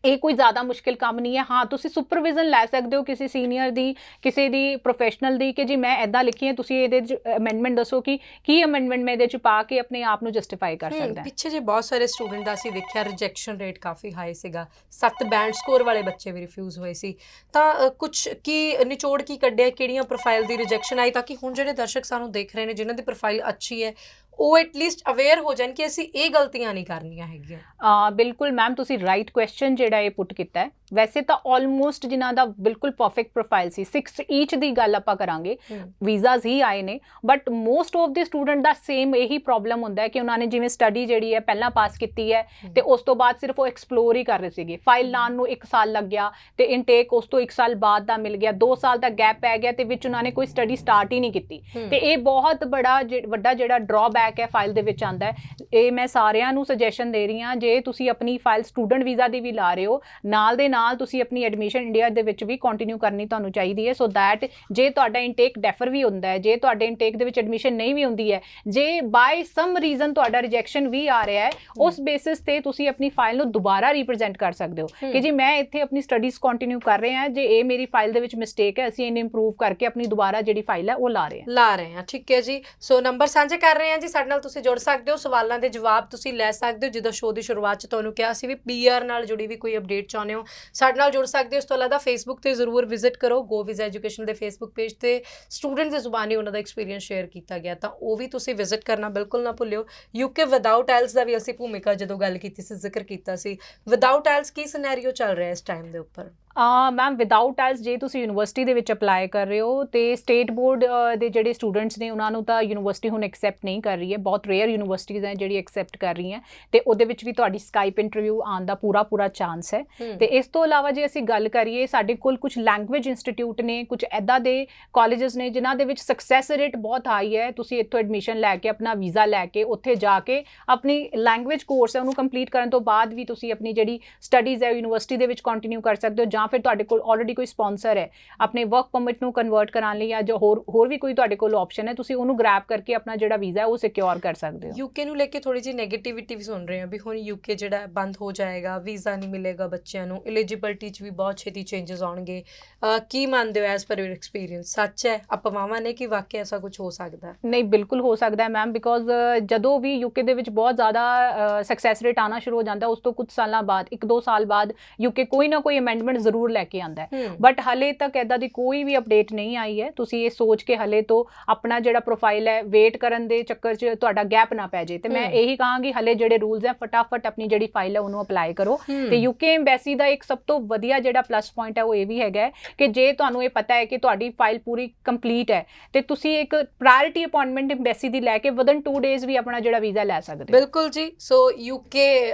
ਇਹ ਕੋਈ ਜ਼ਿਆਦਾ ਮੁਸ਼ਕਿਲ ਕੰਮ ਨਹੀਂ ਹੈ। ਹਾਂ, ਤੁਸੀਂ ਸੁਪਰਵਿਜ਼ਨ ਲੈ ਸਕਦੇ ਹੋ ਕਿਸੇ ਸੀਨੀਅਰ ਦੀ, ਕਿਸੇ ਦੀ ਪ੍ਰੋਫੈਸ਼ਨਲ ਦੀ, ਕਿ ਜੀ ਮੈਂ ਇੱਦਾਂ ਲਿਖੀ ਹੈ, ਤੁਸੀਂ ਇਹਦੇ 'ਚ ਅਮੈਂਡਮੈਂਟ ਦੱਸੋ ਕਿ ਕੀ ਅਮੈਂਡਮੈਂਟ ਮੈਂ ਇਹਦੇ 'ਚ ਪਾ ਕੇ ਆਪਣੇ ਆਪ ਨੂੰ ਜਸਟੀਫਾਈ ਕਰ ਸਕਦਾ। ਪਿੱਛੇ ਜੇ ਬਹੁਤ ਸਾਰੇ ਸਟੂਡੈਂਟ ਦਾ ਅਸੀਂ ਦੇਖਿਆ ਰਿਜੈਕਸ਼ਨ ਰੇਟ ਕਾਫੀ ਹਾਈ ਸੀਗਾ, 7 ਬੈਂਡ ਸਕੋਰ ਵਾਲੇ ਬੱਚੇ ਵੀ ਰਿਫਿਊਜ਼ ਹੋਏ ਸੀ। ਤਾਂ ਕੁਝ ਕੀ ਨਿਚੋੜ ਕੀ ਕੱਢਿਆ, ਕਿਹੜੀਆਂ ਪ੍ਰੋਫਾਈਲ ਦੀ ਰਿਜੈਕਸ਼ਨ ਆਈ, ਤਾਂ ਕਿ ਹੁਣ ਜਿਹੜੇ ਦਰਸ਼ਕ ਸਾਨੂੰ ਦੇਖ ਰਹੇ ਨੇ ਜਿਨ੍ਹਾਂ ਦੀ ਪ੍ਰੋਫਾਈਲ ਅੱਛੀ ਹੈ ਉਹ ਐਟਲੀਸਟ ਅਵੇਅਰ ਹੋ ਜਾਣ ਕਿ ਅਸੀਂ ਇਹ ਗਲਤੀਆਂ ਨਹੀਂ ਕਰਨੀਆਂ ਹੈਗੀਆਂ। ਬਿਲਕੁਲ ਮੈਮ, ਤੁਸੀਂ ਰਾਈਟ ਕੁਐਸਚਨ ਜਿਹੜਾ ਇਹ ਪੁੱਟ ਕੀਤਾ ਹੈ। ਵੈਸੇ ਤਾਂ ਆਲਮੋਸਟ ਜਿਨ੍ਹਾਂ ਦਾ ਬਿਲਕੁਲ ਪਰਫੈਕਟ ਪ੍ਰੋਫਾਈਲ ਸੀ, 6 ਈਚ ਦੀ ਗੱਲ ਆਪਾਂ ਕਰਾਂਗੇ, ਵੀਜ਼ਾਸ ਹੀ ਆਏ ਨੇ, ਬਟ ਮੋਸਟ ਆਫ ਦੇ ਸਟੂਡੈਂਟ ਦਾ ਸੇਮ ਇਹੀ ਪ੍ਰੋਬਲਮ ਹੁੰਦਾ ਹੈ ਕਿ ਉਹਨਾਂ ਨੇ ਜਿਵੇਂ ਸਟੱਡੀ ਜਿਹੜੀ ਹੈ ਪਹਿਲਾਂ ਪਾਸ ਕੀਤੀ ਹੈ ਤੇ ਉਸ ਤੋਂ ਬਾਅਦ ਸਿਰਫ ਉਹ ਐਕਸਪਲੋਰ ਹੀ ਕਰ ਰਹੇ ਸੀਗੇ। ਫਾਈਲ ਲਾਉਣ ਨੂੰ 1 ਸਾਲ ਲੱਗ ਗਿਆ ਤੇ ਇਨਟੇਕ ਉਸ ਤੋਂ 1 ਸਾਲ ਬਾਅਦ ਦਾ ਮਿਲ ਗਿਆ, 2 ਸਾਲ ਦਾ ਗੈਪ ਪੈ ਗਿਆ ਤੇ ਵਿੱਚ ਉਹਨਾਂ ਨੇ ਕੋਈ ਸਟੱਡੀ ਸਟਾਰਟ ਹੀ ਨਹੀਂ ਕੀਤੀ। ਤੇ ਇਹ ਬਹੁਤ ਵੱਡਾ ਜਿਹੜਾ ਡਰਾਬੈਕ ਹੈ ਫਾਈਲ ਦੇ ਵਿੱਚ ਆਉਂਦਾ ਹੈ। ਇਹ ਮੈਂ ਸਾਰਿਆਂ ਨੂੰ ਸੁਜੈਸ਼ਨ ਦੇ ਰਹੀ ਹਾਂ, ਜੇ ਤੁਸੀਂ ਆਪਣੀ ਫਾਈਲ ਸਟੂਡੈਂਟ ਵੀਜ਼ਾ ਦੀ ਵੀ ਲਾ ਰਹੇ ਹੋ, ਨਾਲ ਦੇ ਨਾਲ ਤੁਸੀਂ ਆਪਣੀ ਐਡਮਿਸ਼ਨ ਇੰਡੀਆ ਦੇ ਵਿੱਚ ਵੀ ਕੰਟੀਨਿਊ ਕਰਨੀ ਤੁਹਾਨੂੰ ਚਾਹੀਦੀ ਹੈ, ਸੋ ਦੈਟ ਜੇ ਤੁਹਾਡਾ ਇਨਟੇਕ ਡੈਫਰ ਵੀ ਹੁੰਦਾ ਹੈ, ਜੇ ਤੁਹਾਡੇ ਇਨਟੇਕ ਦੇ ਵਿੱਚ ਐਡਮਿਸ਼ਨ ਨਹੀਂ ਵੀ ਹੁੰਦੀ ਹੈ, ਜੇ ਬਾਈ ਸਮ ਰੀਜ਼ਨ ਤੁਹਾਡਾ ਰਿਜੈਕਸ਼ਨ ਵੀ ਆ ਰਿਹਾ ਹੈ, ਉਸ ਬੇਸਿਸ ਤੇ ਤੁਸੀਂ ਆਪਣੀ ਫਾਈਲ ਨੂੰ ਦੁਬਾਰਾ ਰਿਪਰੈਜ਼ੈਂਟ ਕਰ ਸਕਦੇ ਹੋ ਕਿ ਜੀ ਮੈਂ ਇੱਥੇ ਆਪਣੀ ਸਟੱਡੀਜ਼ ਕੰਟੀਨਿਊ ਕਰ ਰਹੇ ਹਾਂ, ਜੇ ਇਹ ਮੇਰੀ ਫਾਈਲ ਦੇ ਵਿੱਚ ਮਿਸਟੇਕ ਹੈ, ਅਸੀਂ ਇਹਨੂੰ ਇੰਪਰੂਵ ਕਰਕੇ ਆਪਣੀ ਦੁਬਾਰਾ ਜਿਹੜੀ ਫਾਈਲ ਹੈ ਉਹ ਲਾ ਰਹੇ ਹਾਂ। ਠੀਕ ਹੈ ਜੀ। ਸੋ ਨੰਬਰ ਸਾਂਝੇ ਕਰ ਰਹੇ ਹਾਂ ਜੀ, ਸਾਡੇ ਨਾਲ ਤੁਸੀਂ ਜੁੜ ਸਕਦੇ ਹੋ, ਸਵਾਲਾਂ ਦੇ ਜਵਾਬ ਤੁਸੀਂ ਲੈ ਸਕਦੇ ਹੋ। ਜਿੱਦਾਂ ਸ਼ੋਅ ਦੀ ਸ਼ੁਰੂਆਤ 'ਚ ਤੁਹਾਨੂੰ ਕਿਹਾ ਸੀ ਵੀ PR ਨਾਲ ਜੁੜੀ ਵੀ ਕੋਈ ਅਪਡੇਟ ਚਾਹੁੰਦੇ ਹੋ ਸਾਡੇ ਨਾਲ ਜੁੜ ਸਕਦੇ ਹੋ। ਇਸ ਤੋਂ ਇਲਾਵਾ ਫੇਸਬੁੱਕ ਤੇ ਜ਼ਰੂਰ ਵਿਜ਼ਿਟ ਕਰੋ, ਗੋ ਵੀਜ਼ਾ ਐਜੂਕੇਸ਼ਨ ਦੇ ਫੇਸਬੁੱਕ ਪੇਜ ਤੇ ਸਟੂਡੈਂਟ ਦੀ ਜ਼ੁਬਾਨੀ ਉਹਨਾਂ ਦਾ ਐਕਸਪੀਰੀਅੰਸ ਸ਼ੇਅਰ ਕੀਤਾ ਗਿਆ, ਤਾਂ ਉਹ ਵੀ ਤੁਸੀਂ ਵਿਜ਼ਿਟ ਕਰਨਾ ਬਿਲਕੁਲ ਨਾ ਭੁੱਲਿਓ। UK ਵਿਦਆਊਟ ਆਇਲਸ ਦਾ ਵੀ ਅਸੀਂ ਭੂਮਿਕਾ ਜਦੋਂ ਗੱਲ ਕੀਤੀ ਸੀ ਜ਼ਿਕਰ ਕੀਤਾ ਸੀ। ਵਿਦਆਊਟ ਆਇਲਸ ਕੀ ਸਿਨੈਰੀਓ ਚੱਲ ਰਿਹਾ ਇਸ ਟਾਈਮ ਦੇ ਉੱਪਰ? ਮੈਮ, ਵਿਦਆਊਟ ਆਇਲਸ ਜੇ ਤੁਸੀਂ ਯੂਨੀਵਰਸਿਟੀ ਦੇ ਵਿੱਚ ਅਪਲਾਈ ਕਰ ਰਹੇ ਹੋ ਤੇ ਸਟੇਟ ਬੋਰਡ ਦੇ ਜਿਹੜੇ ਸਟੂਡੈਂਟਸ ਨੇ ਉਹਨਾਂ ਨੂੰ ਤਾਂ ਯੂਨੀਵਰਸਿਟੀ ਹੁਣ ਐਕਸੈਪਟ ਨਹੀਂ ਕਰ ਰਹੀ ਹੈ, ਬਹੁਤ ਰੇਅਰ ਯੂਨੀਵਰਸਿਟੀਜ਼ ਹੈ ਜਿਹੜੀ ਐਕਸੈਪਟ ਕਰ ਰਹੀਆਂ ਤੇ ਉਹਦੇ ਵਿੱਚ ਵੀ ਤੁਹਾਡੀ ਸਕਾਈਪ ਇੰਟਰਵਿਊ ਆਉਣ ਦਾ ਪੂਰਾ ਚਾਂਸ ਹੈ। ਤੇ ਇਸ ਤੋਂ ਇਲਾਵਾ ਜੇ ਅਸੀਂ ਗੱਲ ਕਰੀਏ, ਸਾਡੇ ਕੋਲ ਕੁਝ ਲੈਂਗੁਏਜ ਇੰਸਟੀਟਿਊਟ ਨੇ, ਕੁਝ ਐਦਾਂ ਦੇ ਕਾਲਜਸ ਨੇ ਜਿਨ੍ਹਾਂ ਦੇ ਵਿੱਚ ਸਕਸੈਸ ਰੇਟ ਬਹੁਤ ਹਾਈ ਹੈ। ਤੁਸੀਂ ਇੱਥੋਂ ਐਡਮਿਸ਼ਨ ਲੈ ਕੇ ਆਪਣਾ ਵੀਜ਼ਾ ਲੈ ਕੇ ਉੱਥੇ ਜਾ ਕੇ ਆਪਣੀ ਲੈਂਗੁਏਜ ਕੋਰਸ ਹੈ ਉਹਨੂੰ ਕੰਪਲੀਟ ਕਰਨ ਤੋਂ ਬਾਅਦ ਵੀ ਤੁਸੀਂ ਆਪਣੀ ਜਿਹੜੀ ਸਟੱਡੀਜ਼ ਹੈ ਯੂਨੀਵਰਸਿਟੀ ਦੇ ਵਿੱਚ ਕੰਟੀਨਿਊ ਕਰ ਸਕਦੇ ਹੋ, ਜਾਂ ਫਿਰ ਤੁਹਾਡੇ ਕੋਲ ਆਲਰੇਡੀ ਕੋਈ ਸਪਾਂਸਰ ਹੈ ਆਪਣੇ ਵਰਕ ਪਰਮਿਟ ਨੂੰ ਕਨਵਰਟ ਕਰਾਉਣ ਲਈ, ਜਾਂ ਜੋ ਹੋਰ ਵੀ ਕੋਈ ਤੁਹਾਡੇ ਕੋਲ ਆਪਸ਼ਨ ਹੈ, ਤੁਸੀਂ ਉਹਨੂੰ ਗ੍ਰੈਬ ਕਰਕੇ ਆਪਣਾ ਜਿਹੜਾ ਵੀਜ਼ਾ ਹੈ ਉਹ ਸਿਕਿਉਰ ਕਰ ਸਕਦੇ ਹੋ। UK ਨੂੰ ਲੈ ਕੇ ਥੋੜੀ ਜਿਹੀ ਨੈਗੇਟਿਵਿਟੀ ਵੀ ਸੁਣ ਰਹੇ ਹਾਂ ਵੀ ਹੁਣ UK ਜਿਹੜਾ ਬੰਦ ਹੋ ਜਾਏਗਾ, ਵੀਜ਼ਾ ਨਹੀਂ ਮਿਲੇਗਾ ਬੱਚਿਆਂ ਨੂੰ, ਐਲੀਜੀਬਿਲਟੀ 'ਚ ਵੀ ਬਹੁਤ ਛੇਤੀ ਚੇਂਜਸ ਆਉਣਗੇ। ਕੀ ਮੰਨਦੇ ਹੋ ਐਜ਼ ਪਰ ਯੂਰ ਐਕਸਪੀਰੀਅੰਸ? ਸੱਚ ਹੈ, ਅਫਵਾਹਾਂ ਨੇ ਕਿ ਵਾਕਿਆ ਐਸਾ ਕੁਝ ਹੋ ਸਕਦਾ? ਨਹੀਂ, ਬਿਲਕੁਲ ਹੋ ਸਕਦਾ ਹੈ ਮੈਮ, ਬਿਕੋਜ਼ ਜਦੋਂ ਵੀ UK ਦੇ ਵਿੱਚ ਬਹੁਤ ਜ਼ਿਆਦਾ ਸਕਸੈਸ ਰੇਟ ਆਉਣਾ ਸ਼ੁਰੂ ਹੋ ਜਾਂਦਾ, ਉਸ ਤੋਂ ਕੁਝ ਸਾਲਾਂ ਬਾਅਦ 1-2 ਸਾਲ ਬਾਅਦ UK ਕੋਈ ਨਾ ਕੋਈ ਅਮੈਂਡਮੈਂਟ ਜ਼ਰੂਰ ਲੈ ਕੇ ਆਉਂਦਾ ਹੈ, ਬਟ ਹਲੇ ਤੱਕ ਇੱਦਾਂ ਦੀ ਕੋਈ ਵੀ ਅਪਡੇਟ ਨਹੀਂ ਆਈ ਹੈ। ਤੁਸੀਂ ਇਹ ਸੋਚ ਕੇ ਹਲੇ ਤੋਂ ਆਪਣਾ ਜਿਹੜਾ ਪ੍ਰੋਫਾਈਲ ਹੈ ਵੇਟ ਕਰਨ ਦੇ ਚੱਕਰ 'ਚ ਤੁਹਾਡਾ ਗੈਪ ਨਾ ਪੈ ਜੇ, ਤੇ ਮੈਂ ਇਹੀ ਕਹਾਂਗੀ ਹਲੇ ਜਿਹੜੇ ਰੂਲਸ ਹੈ ਫਟਾਫਟ ਆਪਣੀ ਜਿਹੜੀ ਫਾਈਲ ਹੈ ਉਹਨੂੰ ਅਪਲਾਈ ਕਰੋ। ਤੇ UK ਐਮਬੈਸੀ ਦਾ ਇੱਕ ਸਭ ਤੋਂ ਵਧੀਆ ਜਿਹੜਾ ਪਲੱਸ ਪੁਆਇੰਟ ਹੈ ਉਹ ਇਹ ਵੀ ਹੈਗਾ ਕਿ ਜੇ ਤੁਹਾਨੂੰ ਇਹ ਪਤਾ ਹੈ ਕਿ ਤੁਹਾਡੀ ਫਾਈਲ ਪੂਰੀ ਕੰਪਲੀਟ ਹੈ ਤੇ ਤੁਸੀਂ ਇੱਕ ਪ੍ਰਾਇੋਰਟੀ ਅਪਾਇੰਟਮੈਂਟ ਐਮਬੈਸੀ ਦੀ ਲੈ ਕੇ ਵਿਦਨ 2 ਡੇਜ਼ ਵੀ ਆਪਣਾ ਜਿਹੜਾ ਵੀਜ਼ਾ ਲੈ ਸਕਦੇ ਹੋ। ਬਿਲਕੁਲ ਜੀ। ਸੋ UK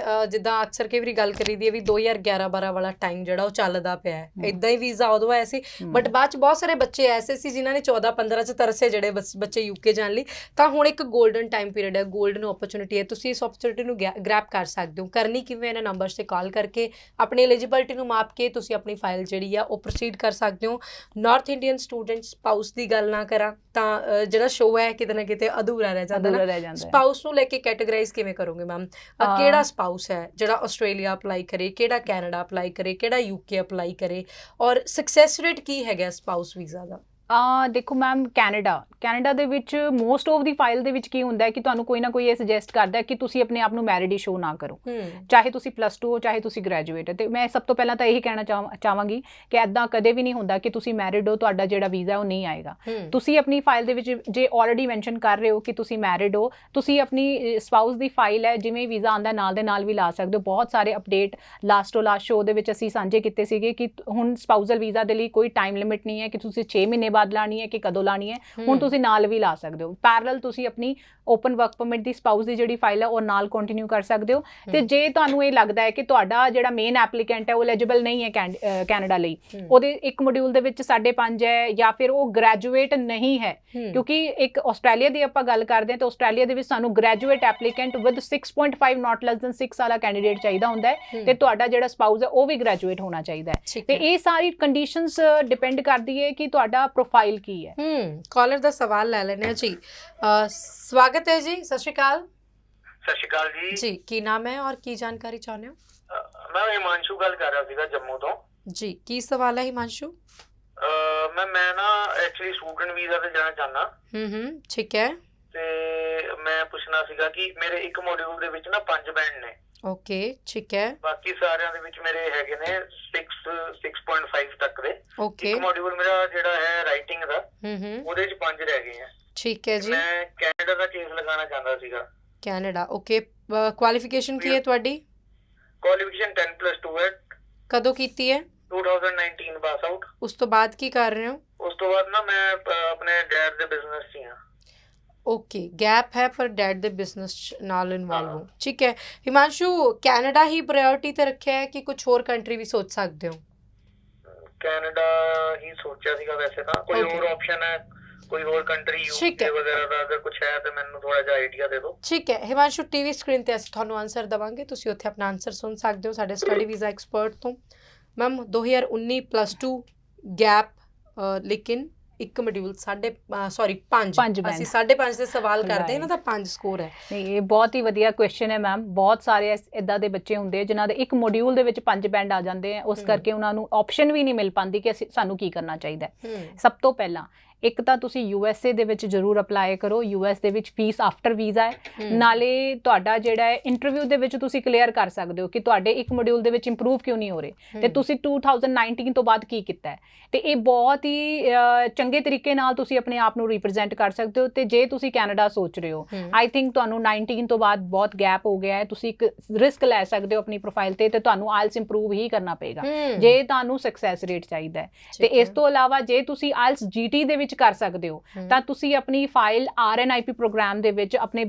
ਜਿੱਦਾਂ ਅਕਸਰ ਕਈ ਵਾਰੀ ਗੱਲ ਕਰੀਦੀ ਹੈ ਵੀ 2011-12 ਵਾਲਾ ਟਾਈਮ ਜਿਹੜਾ ਉਹ ਚੱਲਦਾ ਪਿਆ ਹੈ, ਇਦਾਂ ਹੀ ਵੀਜ਼ਾ ਉਦੋਂ ਆਇਆ ਸੀ, ਬਟ ਬਾਅਦ 'ਚ ਬਹੁਤ ਸਾਰੇ ਬੱਚੇ ਐਸੇ ਸੀ ਜਿਨ੍ਹਾਂ ਨੇ 14-15 'ਚ ਤਰਸੇ ਜਿਹੜੇ ਬੱਚੇ UK ਜਾਣ ਲਈ। ਤਾਂ ਹੁਣ ਇੱਕ ਗੋਲਡਨ ਟਾਈਮ ਪੀਰੀਅਡ ਹੈ, ਗੋਲਡਨ ਓਪਰਚੁਨਿਟੀ ਹੈ, ਤੁਸੀਂ ਇਸ ਓਪਰਚੁਨਿਟੀ ਨੂੰ ਗ੍ਰੈਬ ਕਰ ਸਕਦੇ ਹੋ। ਕਰਨੀ ਕਿਵੇਂ? ਇਹਨਾਂ ਨੰਬਰਸ 'ਤੇ ਕਾਲ ਕਰਕੇ ਆਪਣੀ ਐਲੀਜੀਬਿਲਟੀ ਨੂੰ ਮਾਪ ਕੇ ਤੁਸੀਂ ਆਪਣੀ ਫਾਈਲ ਜਿਹੜੀ ਆ ਉਹ ਪ੍ਰੋਸੀਡ ਕਰ ਸਕਦੇ ਹੋ। ਨਾਰਥ ਇੰਡੀਅਨ ਸਟੂਡੈਂਟ ਸਪਾਊਸ ਦੀ ਗੱਲ ਨਾ ਕਰਾਂ ਤਾਂ ਜਿਹੜਾ ਸ਼ੋਅ ਹੈ ਕਿਤੇ ਨਾ ਕਿਤੇ ਅਧੂਰਾ ਰਹਿ ਜਾਂਦਾ। ਸਪਾਊਸ ਨੂੰ ਲੈ ਕੇ ਕੈਟੇਗਰਾਈਜ਼ ਕਿਵੇਂ ਕਰੋਗੇ ਮੈਮ? ਕਿਹੜਾ ਸਪਾਊਸ ਹੈ ਜਿਹੜਾ ਆਸਟ੍ਰੇਲੀਆ ਅਪਲਾਈ ਕਰੇ, ਕਿਹੜਾ ਕੈਨੇਡਾ ਅਪਲਾਈ ਕਰੇ, ਕਿਹੜਾ UK ਅਪਲਾਈ ਕਰੇ, ਔਰ ਸਕਸੈਸ ਰੇਟ ਕੀ ਹੈਗਾ ਸਪਾਊਸ ਵੀਜ਼ਾ ਦਾ? ਦੇਖੋ ਮੈਮ, ਕੈਨੇਡਾ ਦੇ ਵਿੱਚ ਮੋਸਟ ਆਫ ਦੀ ਫਾਈਲ ਦੇ ਵਿੱਚ ਕੀ ਹੁੰਦਾ ਹੈ ਕਿ ਤੁਹਾਨੂੰ ਕੋਈ ਨਾ ਕੋਈ ਇਹ ਸੁਜੈਸਟ ਕਰਦਾ ਕਿ ਤੁਸੀਂ ਆਪਣੇ ਆਪ ਨੂੰ ਮੈਰਿਡ ਹੀ ਸ਼ੋ ਨਾ ਕਰੋ, ਚਾਹੇ ਤੁਸੀਂ +2 ਹੋ ਚਾਹੇ ਤੁਸੀਂ ਗ੍ਰੈਜੂਏਟ ਹੋ। ਤੇ ਮੈਂ ਸਭ ਤੋਂ ਪਹਿਲਾਂ ਤਾਂ ਇਹੀ ਕਹਿਣਾ ਚਾਹਾਂਗੀ ਕਿ ਐਦਾਂ ਕਦੇ ਵੀ ਨਹੀਂ ਹੁੰਦਾ ਕਿ ਤੁਸੀਂ ਮੈਰਿਡ ਹੋ ਤੁਹਾਡਾ ਜਿਹੜਾ ਵੀਜ਼ਾ ਉਹ ਨਹੀਂ ਆਏਗਾ। ਤੁਸੀਂ ਆਪਣੀ ਫਾਈਲ ਦੇ ਵਿੱਚ ਜੇ ਆਲਰੇਡੀ ਮੈਂਸ਼ਨ ਕਰ ਰਹੇ ਹੋ ਕਿ ਤੁਸੀਂ ਮੈਰਿਡ ਹੋ, ਤੁਸੀਂ ਆਪਣੀ ਸਪਾਊਸ ਦੀ ਫਾਈਲ ਹੈ ਜਿਵੇਂ ਵੀਜ਼ਾ ਆਉਂਦਾ ਨਾਲ ਦੇ ਨਾਲ ਵੀ ਲਾ ਸਕਦੇ ਹੋ। ਬਹੁਤ ਸਾਰੇ ਅਪਡੇਟ ਲਾਸਟ ਸ਼ੋਅ ਦੇ ਵਿੱਚ ਅਸੀਂ ਸਾਂਝੇ ਕੀਤੇ ਸੀਗੇ ਕਿ ਹੁਣ ਸਪਾਊਸਲ ਵੀਜ਼ਾ ਦੇ ਲਈ ਕੋਈ ਟਾਈਮ ਲਿਮਿਟ ਨਹੀਂ ਹੈ ਕਿ ਤੁਸੀਂ 6 ਮਹੀਨੇ ਬਾਅਦ ਲਾਣੀ ਹੈ ਕਿ ਕਦੋਂ ਲਾਣੀ ਹੈ, ਹੁਣ ਤੁਸੀਂ ਨਾਲ ਵੀ ਲਾ ਸਕਦੇ ਹੋ। ਪੈਰਲਲ ਤੁਸੀਂ ਆਪਣੀ ਓਪਨ ਵਰਕ ਪਰਮਿਟ ਦੀ ਸਪਾਊਸ ਦੀ ਜਿਹੜੀ ਫਾਈਲ ਹੈ ਉਹ ਨਾਲ ਕੰਟੀਨਿਊ ਕਰ ਸਕਦੇ ਹੋ। ਤੇ ਜੇ ਤੁਹਾਨੂੰ ਇਹ ਲੱਗਦਾ ਹੈ ਕਿ ਤੁਹਾਡਾ ਜਿਹੜਾ ਮੇਨ ਐਪਲੀਕੈਂਟ ਹੈ ਉਹ ਐਲੀਜੀਬਲ ਨਹੀਂ ਹੈ ਕੈਨੇਡਾ ਲਈ, ਉਹਦੇ ਇੱਕ ਮੋਡਿਊਲ ਦੇ ਵਿੱਚ 5.5 ਹੈ ਜਾਂ ਫਿਰ ਉਹ ਗ੍ਰੈਜੂਏਟ ਨਹੀਂ ਹੈ, ਕਿਉਂਕਿ ਇੱਕ ਆਸਟ੍ਰੇਲੀਆ ਦੀ ਆਪਾਂ ਗੱਲ ਕਰਦੇ ਹਾਂ ਤਾਂ ਆਸਟ੍ਰੇਲੀਆ ਦੇ ਵਿੱਚ ਸਾਨੂੰ graduate applicant with 6.5 not less than 6 ਵਾਲਾ ਕੈਂਡੀਡੇਟ ਚਾਹੀਦਾ ਹੁੰਦਾ ਹੈ, ਤੇ ਤੁਹਾਡਾ ਜਿਹੜਾ ਸਪਾਊਸ ਹੈ ਉਹ ਵੀ ਗ੍ਰੈਜੂਏਟ ਹੋਣਾ ਚਾਹੀਦਾ ਹੈ। ਤੇ ਇਹ ਸਾਰੀ ਕੰਡੀਸ਼ਨਸ ਡਿਪੈਂਡ ਕਰਦੀ ਹੈ ਕਿ ਤੁਹਾਡਾ ਪ੍ਰੋਫਾਈਲ ਕੀ ਹੈ। ਕਾਲਰ ਦਾ ਸਵਾਲ ਲੈ ਲੈਣੇ ਆ ਜੀ। ਸਵਾਗਤ ਹੈ ਜੀ, ਸਤਿ ਸ਼੍ਰੀ ਅਕਾਲ। ਸਤਿ ਸ਼੍ਰੀ ਅਕਾਲ ਜੀ, ਕੀ ਨਾਮ ਹੈ ਔਰ ਕੀ ਜਾਣਕਾਰੀ ਚਾਹੁੰਦੇ ਹੋ? ਮੈਂ ਹਿਮਾਂਸ਼ੂ ਗੱਲ ਕਰ ਰਿਹਾ ਸੀਗਾ ਜੰਮੂ ਤੋਂ ਜੀ। ਕੀ ਸਵਾਲ ਹੈ ਹਿਮਾਂਸ਼ੂ? ਮੈਂ ਨਾ ਐਕਚੁਅਲੀ ਸਟੂਡੈਂਟ ਵੀਜ਼ਾ ਤੇ ਜਾਣਾ ਚਾਹੁੰਦਾ। ਠੀਕ ਹੈ। ਤੇ ਮੈਂ ਪੁੱਛਣਾ ਸੀਗਾ ਕਿ ਮੇਰੇ ਇੱਕ ਮੋਡਿਊਲ ਦੇ ਵਿੱਚ ਨਾ 5 ਬੈਂਡ ਨੇ। ਓਕੇ, ਠੀਕ ਹੈ। ਬਾਕੀ ਸਾਰਿਆਂ ਦੇ ਵਿੱਚ ਮੇਰੇ ਹੈਗੇ ਨੇ 6.5 ਤੱਕ ਦੇ। ਓਕੇ। ਇੱਕ ਮੋਡਿਊਲ ਮੇਰਾ ਜਿਹੜਾ ਹੈ ਰਾਈਟਿੰਗ ਦਾ, ਉਹਦੇ ਚ 5 ਰਹਿ ਗਏ ਆ। ਠੀਕ ਹੈ ਜੀ। ਮੈਂ ਕੈਨੇਡਾ ਦਾ ਕੇਸ ਲਗਾਉਣਾ ਚਾਹੁੰਦਾ ਸੀਗਾ। Canada, okay. ਕੁਆਲੀਫਿਕੇਸ਼ਨ ਕੀ ਹੈ ਤੁਹਾਡੀ? ਕੁਆਲੀਫਿਕੇਸ਼ਨ 10+2 ਹੈ। ਕਦੋਂ ਕੀਤੀ ਹੈ? 2019 ਪਾਸ ਆਊਟ। ਉਸ ਤੋਂ ਬਾਅਦ ਕੀ ਕਰ ਰਹੇ ਹੋ? ਉਸ ਤੋਂ ਬਾਅਦ ਨਾ ਮੈਂ ਆਪਣੇ ਡੈਡ ਦੇ ਬਿਜ਼ਨਸ 'ਚ ਹਾਂ। ਓਕੇ, ਗੈਪ ਹੈ ਪਰ ਡੈਡ ਦੇ ਬਿਜ਼ਨਸ ਨਾਲ ਇਨਵੋਲਵ ਹੋ। ਠੀਕ ਹੈ ਹਿਮਾਂਸ਼ੂ, ਕੈਨੇਡਾ ਹੀ ਪ੍ਰਾਇੋਰਟੀ ਤੇ ਰੱਖਿਆ ਹੈ ਕਿ ਕੁਝ ਹੋਰ ਕੰਟਰੀ ਵੀ ਸੋਚ ਸਕਦੇ ਹੋ? ਕੈਨੇਡਾ ਹੀ ਸੋਚਿਆ ਸੀਗਾ ਵੈਸੇ ਤਾਂ। ਕੋਈ ਹੋਰ ਆਪਸ਼ਨ ਹੈ, ਕੋਈ ਹੋਰ ਕੰਟਰੀ ਯੂਕੇ ਵਗੈਰਾ ਦਾ ਅਗਰ ਕੁਝ ਹੈ ਤਾਂ ਮੈਨੂੰ ਥੋੜਾ ਜਿਹਾ ਆਈਡੀਆ ਦੇ ਦਿਓ। ਠੀਕ ਹੈ ਹਿਮਾਂਸ਼ੂ, ਟੀਵੀ ਸਕਰੀਨ ਤੇ ਅਸੀਂ ਤੁਹਾਨੂੰ ਆਨਸਰ ਦਵਾਂਗੇ, ਤੁਸੀਂ ਉੱਥੇ ਆਪਣਾ ਆਨਸਰ ਸੁਣ ਸਕਦੇ ਹੋ ਸਾਡੇ ਸਟੱਡੀ ਵੀਜ਼ਾ ਐਕਸਪਰਟ ਤੋਂ। ਮੈਮ 2019 +2 ਗੈਪ, ਲੇਕਿਨ ਇੱਕ ਮੋਡਿਊਲ 5 ਅਸੀਂ 5.5 ਦੇ ਸਵਾਲ ਕਰਦੇ ਇਹਨਾਂ ਦਾ 5 ਸਕੋਰ ਹੈ। ਨਹੀਂ, ਇਹ ਬਹੁਤ ਹੀ ਵਧੀਆ ਕੁਐਸਚਨ ਹੈ ਮੈਮ। ਬਹੁਤ ਸਾਰੇ ਇਦਾਂ ਦੇ ਬੱਚੇ ਹੁੰਦੇ ਆ ਜਿਨ੍ਹਾਂ ਦੇ ਇੱਕ ਮੋਡਿਊਲ ਦੇ ਵਿੱਚ 5 ਬੈਂਡ ਆ ਜਾਂਦੇ ਆ, ਉਸ ਕਰਕੇ ਉਹਨਾਂ ਨੂੰ ਆਪਸ਼ਨ ਵੀ ਨਹੀਂ ਮਿਲ ਪਾਉਂਦੀ ਕਿ ਸਾਨੂੰ ਕੀ ਕਰਨਾ ਚਾਹੀਦਾ ਹੈ। ਸਭ ਤੋਂ ਪਹਿਲਾਂ ਇੱਕ ਤਾਂ ਤੁਸੀਂ USA ਦੇ ਵਿੱਚ ਜ਼ਰੂਰ ਅਪਲਾਈ ਕਰੋ। US ਦੇ ਵਿੱਚ ਫੀਸ ਆਫਟਰ ਵੀਜ਼ਾ ਹੈ, ਨਾਲੇ ਤੁਹਾਡਾ ਜਿਹੜਾ ਹੈ ਇੰਟਰਵਿਊ ਦੇ ਵਿੱਚ ਤੁਸੀਂ ਕਲੀਅਰ ਕਰ ਸਕਦੇ ਹੋ ਕਿ ਤੁਹਾਡੇ ਇੱਕ ਮੋਡਿਊਲ ਦੇ ਵਿੱਚ ਇੰਪਰੂਵ ਕਿਉਂ ਨਹੀਂ ਹੋ ਰਹੇ ਤੇ ਤੁਸੀਂ 2019 ਤੋਂ ਬਾਅਦ ਕੀ ਕੀਤਾ ਹੈ। ਤੇ ਇਹ ਬਹੁਤ ਹੀ ਚੰਗੇ ਤਰੀਕੇ ਨਾਲ ਤੁਸੀਂ ਆਪਣੇ ਆਪ ਨੂੰ ਰਿਪਰੈਜ਼ੈਂਟ ਕਰ ਸਕਦੇ ਹੋ। ਤੇ ਜੇ ਤੁਸੀਂ ਕੈਨੇਡਾ ਸੋਚ ਰਹੇ ਹੋ, ਆਈ ਥਿੰਕ ਤੁਹਾਨੂੰ 19 ਤੋਂ ਬਾਅਦ ਬਹੁਤ ਗੈਪ ਹੋ ਗਿਆ ਹੈ, ਤੁਸੀਂ ਇੱਕ ਰਿਸਕ ਲੈ ਸਕਦੇ ਹੋ ਆਪਣੀ ਪ੍ਰੋਫਾਈਲ ਤੇ ਤੁਹਾਨੂੰ ਆਇਲਸ ਇੰਪਰੂਵ ਹੀ ਕਰਨਾ ਪਏਗਾ ਜੇ ਤੁਹਾਨੂੰ ਸਕਸੈਸ ਰੇਟ ਚਾਹੀਦਾ ਹੈ। ਤੇ ਇਸ ਤੋਂ ਇਲਾਵਾ ਜੇ ਤੁਸੀਂ ਆਇਲਸ GT ਦੇ ਵਿੱਚ ਕਰ ਸਕਦੇ ਹੋ ਤਾਂ ਤੁਸੀਂ ਆਪਣੀ ਫਾਈਲ RNIP ਪ੍ਰੋਗਰਾਮ ਦੇ ਵਿੱਚ ਆਪਣੇ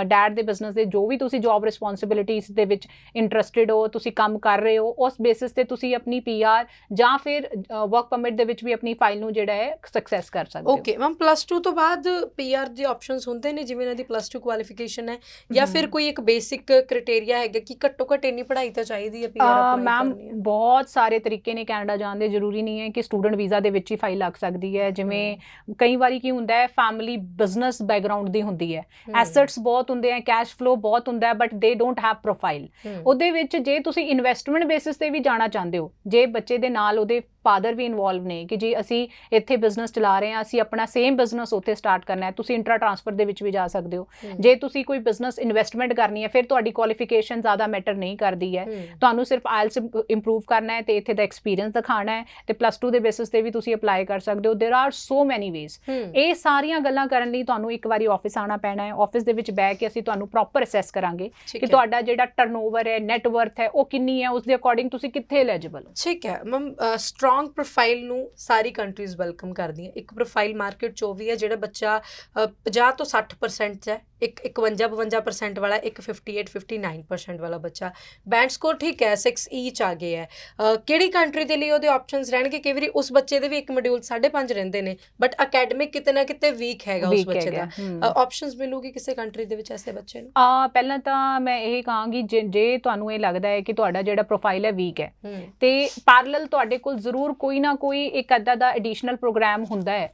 ਡੈਡ ਦੇ ਬਿਜ਼ਨਸ ਦੇ ਜੋ ਵੀ ਤੁਸੀਂ ਜੌਬ ਰਿਸਪੌਂਸਿਬਿਲਿਟੀਜ਼ ਦੇ ਵਿੱਚ ਇੰਟਰਸਟਿਡ ਹੋ, ਤੁਸੀਂ ਕੰਮ ਕਰ ਰਹੇ ਹੋ, ਉਸ ਬੇਸਿਸ ਤੇ ਤੁਸੀਂ ਆਪਣੀ PR ਜਾਂ ਫਿਰ ਵਰਕ ਪਰਮਿਟ ਦੇ ਵਿੱਚ ਵੀ ਆਪਣੀ ਫਾਈਲ ਨੂੰ ਜਿਹੜਾ ਹੈ ਸਕਸੈਸ ਕਰ ਸਕਦੇ ਹੋ। ਓਕੇ ਮੈਮ, +2 ਤੋਂ ਬਾਅਦ PR ਦੇ ਆਪਸ਼ਨਸ ਹੁੰਦੇ ਨੇ, ਜਿਵੇਂ ਇਹਨਾਂ ਦੀ +2 ਕੁਆਲੀਫਿਕੇਸ਼ਨ ਹੈ ਜਾਂ ਫਿਰ ਕੋਈ ਇੱਕ ਬੇਸਿਕ ਕ੍ਰਾਈਟੇਰੀਆ ਹੈਗਾ ਕਿ ਘੱਟੋ ਘੱਟ ਇੰਨੀ ਪੜ੍ਹਾਈ ਤਾਂ ਚਾਹੀਦੀ ਹੈ PR ਅਪਲਾਈ ਮੈਮ ਕਰਨੀ ਹੈ? ਬਹੁਤ ਸਾਰੇ ਤਰੀਕੇ ਨੇ ਕੈਨੇਡਾ ਜਾਣ ਦੇ, ਜ਼ਰੂਰੀ ਨਹੀਂ ਹੈ ਕਿ ਸਟੂਡੈਂਟ ਵੀਜ਼ਾ ਦੇ ਵਿੱਚ ਹੀ ਫਾਈਲ ਲੱਗ ਸਕਦੀ ਹੈ। ਜਿਵੇਂ ਕਈ ਵਾਰੀ ਕੀ ਹੁੰਦਾ ਹੈ, ਫੈਮਿਲੀ ਬਿਜ਼ਨਸ ਬੈਕਗ੍ਰਾਉਂਡ ਦੀ ਹੁੰਦੀ ਹੈ, ਐਸੈਟਸ ਬਹੁਤ ਹੁੰਦੇ ਆ, ਕੈਸ਼ ਫਲੋ ਬਹੁਤ ਹੁੰਦਾ ਹੈ, ਬਟ ਦੇ ਡੋਂਟ ਹੈਵ ਪ੍ਰੋਫਾਈਲ। ਉਹਦੇ ਵਿੱਚ ਜੇ ਤੁਸੀਂ ਇਨਵੈਸਟਮੈਂਟ ਬੇਸਿਸ ਤੇ ਵੀ ਜਾਣਾ ਚਾਹੁੰਦੇ ਹੋ, ਜੇ ਬੱਚੇ ਦੇ ਨਾਲ ਉਹਦੇ ਫਾਦਰ ਵੀ ਇਨਵੋਲਵ ਨੇ ਕਿ ਜੀ ਅਸੀਂ ਇੱਥੇ ਬਿਜ਼ਨਸ ਚਲਾ ਰਹੇ ਹਾਂ, ਅਸੀਂ ਆਪਣਾ ਸੇਮ ਬਿਜ਼ਨਸ ਉੱਥੇ ਸਟਾਰਟ ਕਰਨਾ ਹੈ, ਤੁਸੀਂ ਇੰਟਰਾ ਟ੍ਰਾਂਸਫਰ ਦੇ ਵਿੱਚ ਵੀ ਜਾ ਸਕਦੇ ਹੋ। ਜੇ ਤੁਸੀਂ ਕੋਈ ਬਿਜ਼ਨਸ ਇਨਵੈਸਟਮੈਂਟ ਕਰਨੀ ਹੈ, ਫਿਰ ਤੁਹਾਡੀ ਕੁਆਲੀਫਿਕੇਸ਼ਨ ਜ਼ਿਆਦਾ ਮੈਟਰ ਨਹੀਂ ਕਰਦੀ ਹੈ, ਤੁਹਾਨੂੰ ਸਿਰਫ ਆਇਲਸ ਇੰਪਰੂਵ ਕਰਨਾ ਹੈ ਤੇ ਇੱਥੇ ਦਾ ਐਕਸਪੀਰੀਅੰਸ ਦਿਖਾਉਣਾ ਹੈ ਤੇ +2 ਦੇ ਬੇਸਿਸ ਤੇ ਵੀ ਤੁਸੀਂ ਅਪਲਾਈ ਕਰ ਸਕਦੇ ਹੋ। ਦੇयर ਆਰ ਸੋ ਮੈਨੀ ਵੇਜ਼। ਇਹ ਸਾਰੀਆਂ ਗੱਲਾਂ ਕਰਨ ਲਈ ਤੁਹਾਨੂੰ ਇੱਕ ਵਾਰੀ ਆਫਿਸ ਆਉਣਾ ਪੈਣਾ ਹੈ। ਆਫਿਸ ਦੇ ਵਿੱਚ ਬਹਿ ਕੇ ਅਸੀਂ ਤੁਹਾਨੂੰ ਪ੍ਰੋਪਰ ਅਸੈਸ ਕਰਾਂਗੇ ਕਿ ਤੁਹਾਡਾ ਜਿਹੜਾ ਟਰਨਓਵਰ ਹੈ, ਨੈਟਵਰਥ ਹੈ, ਉਹ ਕਿੰਨੀ ਹੈ, ਉਸ ਦੇ ਅਕੋਰਡਿੰਗ ਤੁਸੀਂ ਕਿੱਥੇ ਐਲੀਜੀਬਲ ਹੋ। ਠੀਕ ਹੈ ਮੈਮ, ਸਟਰੋਂਗ ਪ੍ਰੋਫਾਈਲ ਨੂੰ ਸਾਰੀ ਕੰਟਰੀਜ਼ ਵੈਲਕਮ ਕਰਦੀਆਂ। ਇੱਕ ਪ੍ਰੋਫਾਈਲ ਮਾਰਕੀਟ 'ਚ ਉਹ ਵੀ ਹੈ ਜਿਹੜਾ ਬੱਚਾ 50 ਤੋਂ 60% 'ਚ ਹੈ, ਇੱਕ 51-52% ਵਾਲਾ, ਇੱਕ 58-59% ਵਾਲਾ ਬੱਚਾ। ਬੈਂਡ ਸਕੋਰ ਠੀਕ ਹੈ, 6E 'ਚ ਆ ਗਏ ਹੈ। ਕਿਹੜੀ ਕੰਟਰੀ ਦੇ ਲਈ ਉਹਦੇ ਆਪਸ਼ਨਸ ਰਹਿਣਗੇ? ਕਈ ਵਾਰੀ ਉਸ ਬੱਚੇ ਦੇ ਵੀ ਇੱਕ ਮੋਡਿਊਲ 5.5 ਰਹਿੰਦੇ ਨੇ ਬਟ ਅਕੈਡਮਿਕ ਕਿਤੇ ਨਾ ਕਿਤੇ ਵੀਕ ਹੈਗਾ ਉਸ ਬੱਚੇ ਦਾ, ਆਪਸ਼ਨਸ ਮਿਲੂਗੀ ਕਿਸੇ ਕੰਟਰੀ ਦੇ ਵਿੱਚ ਐਸੇ ਬੱਚੇ ਨੂੰ? ਪਹਿਲਾਂ ਤਾਂ ਮੈਂ ਇਹ ਕਹਾਂਗੀ ਜੇ ਤੁਹਾਨੂੰ ਇਹ ਲੱਗਦਾ ਹੈ ਕਿ ਤੁਹਾਡਾ ਜਿਹੜਾ ਪ੍ਰੋਫਾਈਲ ਹੈ ਵੀਕ ਹੈ ਤੇ ਪੈਰਲਲ ਤੁਹਾਡੇ ਕੋਲ ਜ਼ਰੂਰ ਕੋਈ ਨਾ ਕੋਈ ਇੱਕ ਅੱਧਾ ਦਾ ਐਡੀਸ਼ਨਲ ਪ੍ਰੋਗਰਾਮ ਹੁੰਦਾ ਹੈ।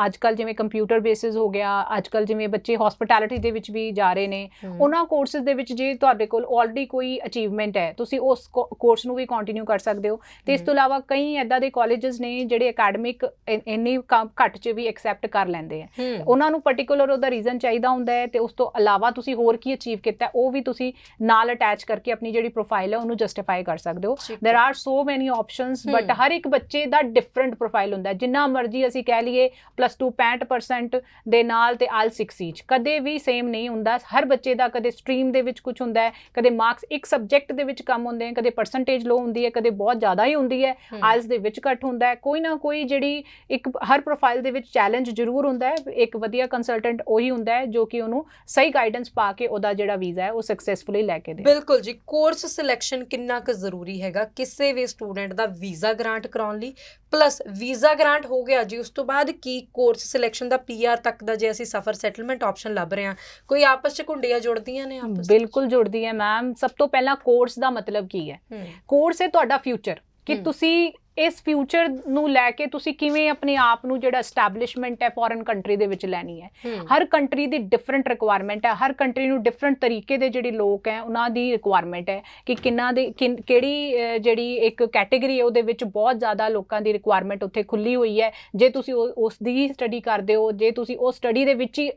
ਅੱਜ ਕੱਲ੍ਹ ਜਿਵੇਂ ਕੰਪਿਊਟਰ ਬੇਸਿਸ ਹੋ ਗਿਆ, ਅੱਜ ਕੱਲ੍ਹ ਜਿਵੇਂ ਬੱਚੇ ਹਸਪਿਟੈਲਿਟੀ ਦੇ ਵਿੱਚ ਵੀ ਜਾ ਰਹੇ ਨੇ, ਉਹਨਾਂ ਕੋਰਸਿਸ ਦੇ ਵਿੱਚ ਜੇ ਤੁਹਾਡੇ ਕੋਲ ਆਲਰੇਡੀ ਕੋਈ ਅਚੀਵਮੈਂਟ ਹੈ, ਤੁਸੀਂ ਉਸ ਕੋਰਸ ਨੂੰ ਵੀ ਕੰਟੀਨਿਊ ਕਰ ਸਕਦੇ ਹੋ। ਤੇ ਇਸ ਤੋਂ ਇਲਾਵਾ ਕਈ ਇੱਦਾਂ ਦੇ ਕਾਲਜਸ ਨੇ ਜਿਹੜੇ ਅਕੈਡਮਿਕ ਇੰਨੀ ਘੱਟ 'ਚ ਵੀ ਐਕਸੈਪਟ ਕਰ ਲੈਂਦੇ ਆ। ਉਹਨਾਂ ਨੂੰ ਪਰਟੀਕੂਲਰ ਉਹਦਾ ਰੀਜ਼ਨ ਚਾਹੀਦਾ ਹੁੰਦਾ ਹੈ ਤੇ ਉਸ ਤੋਂ ਇਲਾਵਾ ਤੁਸੀਂ ਹੋਰ ਕੀ ਅਚੀਵ ਕੀਤਾ ਉਹ ਵੀ ਤੁਸੀਂ ਨਾਲ ਅਟੈਚ ਕਰਕੇ ਆਪਣੀ ਜਿਹੜੀ ਪ੍ਰੋਫਾਈਲ ਹੈ ਉਹਨੂੰ ਜਸਟੀਫਾਈ ਕਰ ਸਕਦੇ ਹੋ। ਦੇयर ਆਰ ਸੋ ਮੈਨੀ ਆਪਸ਼ਨਸ ਬਟ ਬਟ ਹਰ ਇੱਕ ਬੱਚੇ ਦਾ ਡਿਫਰੈਂਟ ਪ੍ਰੋਫਾਈਲ ਹੁੰਦਾ ਹੈ। ਜਿੰਨਾ ਮਰਜ਼ੀ ਅਸੀਂ ਕਹਿ ਲਈਏ +2 65% ਦੇ ਨਾਲ ਤੇ IELTS 6 ਚ ਕਦੇ ਵੀ ਸੇਮ ਨਹੀਂ ਹੁੰਦਾ। ਹਰ ਬੱਚੇ ਦਾ ਕਦੇ ਸਟਰੀਮ ਦੇ ਵਿੱਚ ਕੁਝ ਹੁੰਦਾ ਹੈ, ਕਦੇ ਮਾਰਕਸ ਇੱਕ ਸਬਜੈਕਟ ਦੇ ਵਿੱਚ ਕਮ ਹੁੰਦੇ ਨੇ, ਕਦੇ ਪਰਸੈਂਟੇਜ ਲੋ ਹੁੰਦੀ ਹੈ, ਕਦੇ ਬਹੁਤ ਜ਼ਿਆਦਾ ਹੀ ਹੁੰਦੀ ਹੈ, IELTS ਦੇ ਵਿੱਚ ਘੱਟ ਹੁੰਦਾ ਹੈ। ਕੋਈ ਨਾ ਕੋਈ ਜਿਹੜੀ ਇੱਕ ਹਰ ਪ੍ਰੋਫਾਈਲ ਦੇ ਵਿੱਚ ਚੈਲੰਜ ਜ਼ਰੂਰ ਹੁੰਦਾ ਹੈ। ਇੱਕ ਵਧੀਆ ਕੰਸਲਟੈਂਟ ਉਹੀ ਹੁੰਦਾ ਹੈ ਜੋ ਕਿ ਉਹਨੂੰ ਸਹੀ ਗਾਈਡੈਂਸ ਪਾ ਕੇ ਉਹਦਾ ਜਿਹੜਾ ਵੀਜ਼ਾ ਹੈ ਉਹ ਸਕਸੈਸਫੁਲੀ ਲੈ ਕੇ ਦੇ। ਬਿਲਕੁਲ ਜੀ, ਕੋਰਸ ਸਿਲੈਕਸ਼ਨ ਕਿੰਨਾ ਕੁ ਜ਼ਰੂਰੀ ਹੈਗਾ ਕਿਸੇ ਵੀ ਸਟੂਡੈਂਟ ਦਾ ਵੀਜ਼ਾ ਗ੍ਰਾਂਟ ਕਰਾਉਣ ਲਈ, ਪਲੱਸ ਵੀਜ਼ਾ ਗ੍ਰਾਂਟ ਹੋ ਗਿਆ ਜੀ ਉਸ ਤੋਂ ਬਾਅਦ ਕੀ ਕੋਰਸ ਸਿਲੈਕਸ਼ਨ ਦਾ PR ਤੱਕ ਦਾ ਜੇ ਅਸੀਂ ਸਫਰ ਸੈਟਲਮੈਂਟ ਆਪਸ਼ਨ ਲੱਭ ਰਹੇ ਹਾਂ, ਕੋਈ ਆਪਸ ਚ ਘੁੰਡੀਆਂ ਜੁੜਦੀਆਂ ਨੇ ਆਪਸ ਬਿਲਕੁਲ ਜੁੜਦੀ ਹੈ ਮੈਮ। ਸਭ ਤੋਂ ਪਹਿਲਾਂ ਕੋਰਸ ਦਾ ਮਤਲਬ ਕੀ ਹੈ? ਕੋਰਸ ਹੈ ਤੁਹਾਡਾ ਫਿਊਚਰ, ਕਿ ਤੁਸੀਂ ਇਸ ਫਿਊਚਰ ਨੂੰ ਲੈ ਕੇ ਤੁਸੀਂ ਕਿਵੇਂ ਆਪਣੇ ਆਪ ਨੂੰ ਜਿਹੜਾ ਐਸਟੈਬਲਿਸ਼ਮੈਂਟ ਹੈ ਫੋਰਨ ਕੰਟਰੀ ਦੇ ਵਿੱਚ ਲੈਣੀ ਹੈ। ਹਰ ਕੰਟਰੀ ਦੀ ਡਿਫਰੈਂਟ ਰਿਕੁਆਇਰਮੈਂਟ ਹੈ, ਹਰ ਕੰਟਰੀ ਨੂੰ ਡਿਫਰੈਂਟ ਤਰੀਕੇ ਦੇ ਜਿਹੜੇ ਲੋਕ ਹੈ ਉਹਨਾਂ ਦੀ ਰਿਕੁਆਇਰਮੈਂਟ ਹੈ ਕਿ ਕਿੰਨਾ ਦੇ ਕਿਹੜੀ ਜਿਹੜੀ ਇੱਕ ਕੈਟੇਗਰੀ ਹੈ ਉਹਦੇ ਵਿੱਚ ਬਹੁਤ ਜ਼ਿਆਦਾ ਲੋਕਾਂ ਦੀ ਰਿਕੁਆਇਰਮੈਂਟ ਉੱਥੇ ਖੁੱਲੀ ਹੋਈ ਹੈ। ਜੇ ਤੁਸੀਂ ਉਸ ਦੀ ਸਟੱਡੀ ਕਰਦੇ ਹੋ, ਜੇ ਤੁਸੀਂ ਉਹ ਸਟੱਡੀ ਦੇ ਵਿੱਚ ਹੀ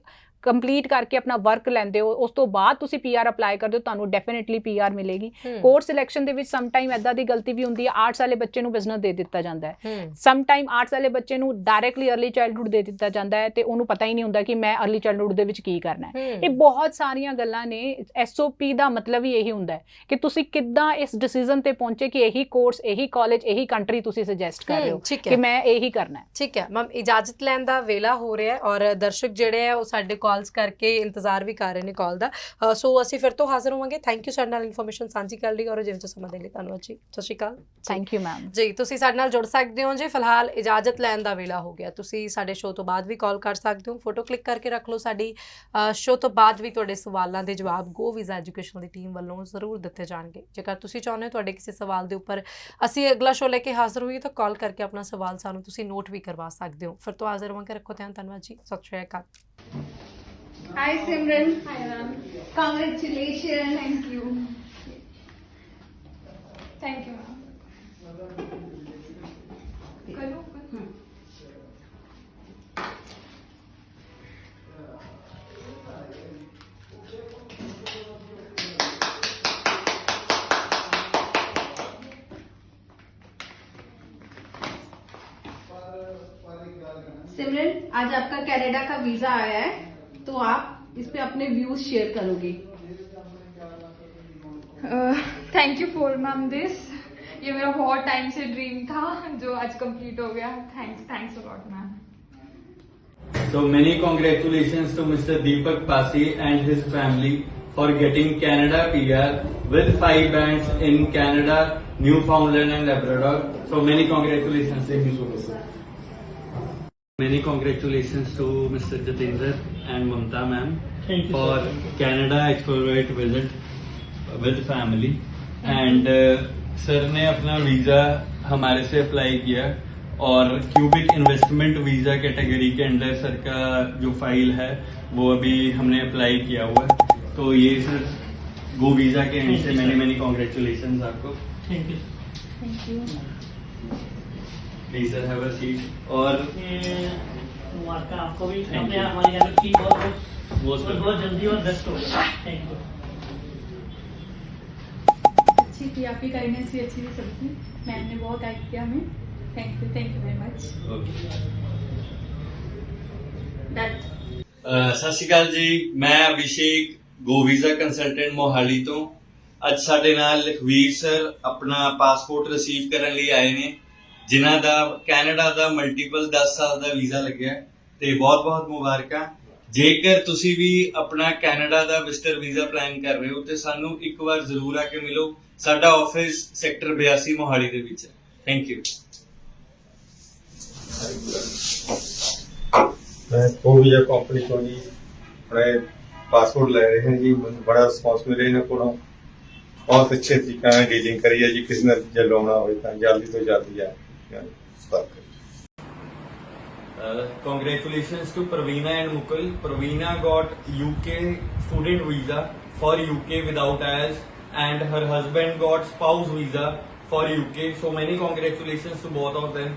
ਕੰਪਲੀਟ ਕਰਕੇ ਆਪਣਾ ਵਰਕ ਲੈਂਦੇ ਹੋ, ਉਸ ਤੋਂ ਬਾਅਦ ਤੁਸੀਂ PR ਅਪਲਾਈ ਕਰਦੇ ਹੋ, ਤੁਹਾਨੂੰ ਡੈਫੀਨਿਟਲੀ PR ਮਿਲੇਗੀ। ਕੋਰਸ ਸਿਲੈਕਸ਼ਨ ਦੇ ਵਿੱਚ ਸਮ ਟਾਈਮ ਇੱਦਾਂ ਦੀ ਗਲਤੀ ਵੀ ਹੁੰਦੀ ਹੈ, ਆਰਟਸ ਵਾਲੇ ਬੱਚੇ ਨੂੰ ਬਿਜ਼ਨਸ ਦੇ ਦਿੱਤਾ ਜਾਂਦਾ ਹੈ, ਸਮ ਟਾਈਮ ਆਰਟਸ ਵਾਲੇ ਬੱਚੇ ਨੂੰ ਡਾਇਰੈਕਟਲੀ अर्ਲੀ ਚਾਈਲਡਹੁੱਡ ਦੇ ਦਿੱਤਾ ਜਾਂਦਾ ਹੈ ਤੇ ਉਹਨੂੰ ਪਤਾ ਹੀ ਨਹੀਂ ਹੁੰਦਾ ਕਿ ਮੈਂ अर्ਲੀ ਚਾਈਲਡਹੁੱਡ ਦੇ ਵਿੱਚ ਕੀ ਕਰਨਾ ਹੈ। ਇਹ ਬਹੁਤ ਸਾਰੀਆਂ ਗੱਲਾਂ ਨੇ। SOP ਦਾ ਮਤਲਬ ਹੀ ਇਹੀ ਹੁੰਦਾ ਹੈ ਕਿ ਤੁਸੀਂ ਕਿੱਦਾਂ ਇਸ ਡਿਸੀਜਨ ਤੇ ਪਹੁੰਚੇ ਕਿ ਇਹੀ ਕੋਰਸ, ਇਹੀ ਕਾਲਜ, ਇਹੀ ਕੰਟਰੀ ਤੁਸੀਂ ਸੁਜੈਸਟ ਕਰ ਰਹੇ ਹੋ ਕਿ ਮੈਂ ਇਹੀ ਕਰਨਾ ਹੈ। ਠੀਕ ਹੈ ਮੈਮ, ਇਜਾਜ਼ਤ ਲੈਣ ਦਾ ਵੇਲਾ ਹੋ ਰਿਹਾ ਹੈ ਔਰ ਦਰਸ਼ਕ ਜਿਹੜੇ ਆ ਉਹ ਸਾਡੇ ਕਾਲਸ ਕਰਕੇ ਇੰਤਜ਼ਾਰ ਵੀ ਕਰ ਰਹੇ ਨੇ ਕਾਲ ਦਾ। ਸੋ ਅਸੀਂ ਫਿਰ ਤੋਂ ਹਾਜ਼ਰ ਹੋਵਾਂਗੇ। ਥੈਂਕ ਯੂ ਸਾਡੇ ਨਾਲ ਇਨਫੋਰਮੇਸ਼ਨ ਸਾਂਝੀ ਕਰਨ ਲਈ ਔਰ ਜਿਵੇਂ ਜੋ ਸਮਾਂ ਦੇਣ ਲਈ ਧੰਨਵਾਦ ਜੀ। ਸਤਿ ਸ਼੍ਰੀ ਅਕਾਲ। ਥੈਂਕ ਯੂ ਮੈਮ ਜੀ। ਤੁਸੀਂ ਸਾਡੇ ਨਾਲ ਜੁੜ ਸਕਦੇ ਹੋ ਜੀ। ਫਿਲਹਾਲ ਇਜਾਜ਼ਤ ਲੈਣ ਦਾ ਵੇਲਾ ਹੋ ਗਿਆ। ਤੁਸੀਂ ਸਾਡੇ ਸ਼ੋਅ ਤੋਂ ਬਾਅਦ ਵੀ ਕਾਲ ਕਰ ਸਕਦੇ ਹੋ। ਫੋਟੋ ਕਲਿੱਕ ਕਰਕੇ ਰੱਖ ਲਓ ਸਾਡੀ। ਸ਼ੋਅ ਤੋਂ ਬਾਅਦ ਵੀ ਤੁਹਾਡੇ ਸਵਾਲਾਂ ਦੇ ਜਵਾਬ ਗੋ ਵੀਜ਼ਾ ਐਜੂਕੇਸ਼ਨ ਦੀ ਟੀਮ ਵੱਲੋਂ ਜ਼ਰੂਰ ਦਿੱਤੇ ਜਾਣਗੇ। ਜੇਕਰ ਤੁਸੀਂ ਚਾਹੁੰਦੇ ਹੋ ਤੁਹਾਡੇ ਕਿਸੇ ਸਵਾਲ ਦੇ ਉੱਪਰ ਅਸੀਂ ਅਗਲਾ ਸ਼ੋਅ ਲੈ ਕੇ ਹਾਜ਼ਰ ਹੋਈਏ ਤਾਂ ਕਾਲ ਕਰਕੇ ਆਪਣਾ ਸਵਾਲ ਸਾਨੂੰ ਤੁਸੀਂ ਨੋਟ ਵੀ ਕਰਵਾ ਸਕਦੇ ਹੋ। ਫਿਰ ਤੋਂ ਹਾਜ਼ਰ ਹੋਵਾਂਗੇ। ਰੱਖੋ ਧਿਆਨ। ਧੰਨਵਾਦ ਜੀ। ਸਤਿ ਸ਼੍ਰੀ ਅਕਾਲ। Hi Simran. Hi ma'am. Congratulations. Thank you. Thank you ma'am. सिमरन, आज आपका कनाडा का वीजा आया है तो आप इस पे अपने व्यूज शेयर करोगे। Thank you for ma'am this. ये मेरा बहुत टाइम से ड्रीम था जो आज कंप्लीट हो गया। Thanks a lot ma'am. So many congratulations to Mr. Deepak Pasi and his family for getting Canada PR with 5 bands in Canada, Newfoundland and Labrador. So many congratulations. Thank you so much. Many congratulations to Mr. Jatinder and Mamta ma'am for Canada exploratory visit with family. And sir ने अपना visa हमारे से apply किया और cubic investment visa category के under sir का जो file है वो अभी हमने अप्लाई किया हुआ है। तो ये सर गो वीज़ा के एंड से मैनी कॉन्ग्रेचुलेशन आपको। Thank you. Please sir have a seat. और मुबारक आपको भी, अपने हमारी यार की बहुत जल्दी और बेस्ट हो गया। Thank you. अच्छी थी आपकी गाइडेंस भी, अच्छी थी सबकी। मैम ने बहुत गाइड किया हमें। Thank you very much. ਸਤਿ ਸ਼੍ਰੀ ਅਕਾਲ ਜੀ। ਮੈਂ ਅਭਿਸ਼ੇਕ ਗੋ ਵੀਜ਼ਾ ਕੰਸਲਟੈਂਟ ਮੋਹਾਲੀ ਤੋਂ। ਅੱਜ ਸਾਡੇ ਨਾਲ ਲਖਵੀਰ ਸਰ ਆਪਣਾ ਪਾਸਪੋਰਟ ਰਿਸੀਵ ਕਰਨ ਲਈ ਆਏ ਨੇ, ਜਿਨ੍ਹਾਂ ਦਾ ਕੈਨੇਡਾ ਦਾ ਮਲਟੀਪਲ 10 ਸਾਲ ਦਾ ਵੀਜ਼ਾ ਲੱਗਿਆ ਤੇ ਬਹੁਤ ਬਹੁਤ ਮੁਬਾਰਕਾਂ। ਜੇਕਰ ਤੁਸੀਂ ਵੀ ਆਪਣਾ ਕੈਨੇਡਾ ਦਾ ਵਿਜ਼ਟਰ ਵੀਜ਼ਾ ਪਲਾਨ ਕਰ ਰਹੇ ਹੋ ਤੇ ਸਾਨੂੰ ਇੱਕ ਵਾਰ ਜ਼ਰੂਰ ਆ ਕੇ ਮਿਲੋ। ਸਾਡਾ ਆਫਿਸ ਸੈਕਟਰ 82 ਮੋਹਾਲੀ ਦੇ ਵਿੱਚ ਹੈ। Thank you. मैं गो वीजा कंपनी को जी अपने पासपोर्ट ले रहे हैं जी। मैंने बड़ा रिस्पॉन्स मिले इन्होंने को बहुत अच्छे तरीके ਨਾਲ ਡੀਲਿੰਗ ਕਰੀ ਹੈ ਜੀ। ਕਿਸੇ ਨਾਲ ਜੇ ਲਾਉਣਾ ਹੋਵੇ ਤਾਂ ਜਲਦੀ ਤੋਂ ਜਲਦੀ ਆ Congratulations to Pravina and Mukul. Pravina got UK student visa for UK without IELTS and her husband got spouse visa for UK. So many congratulations to both of them.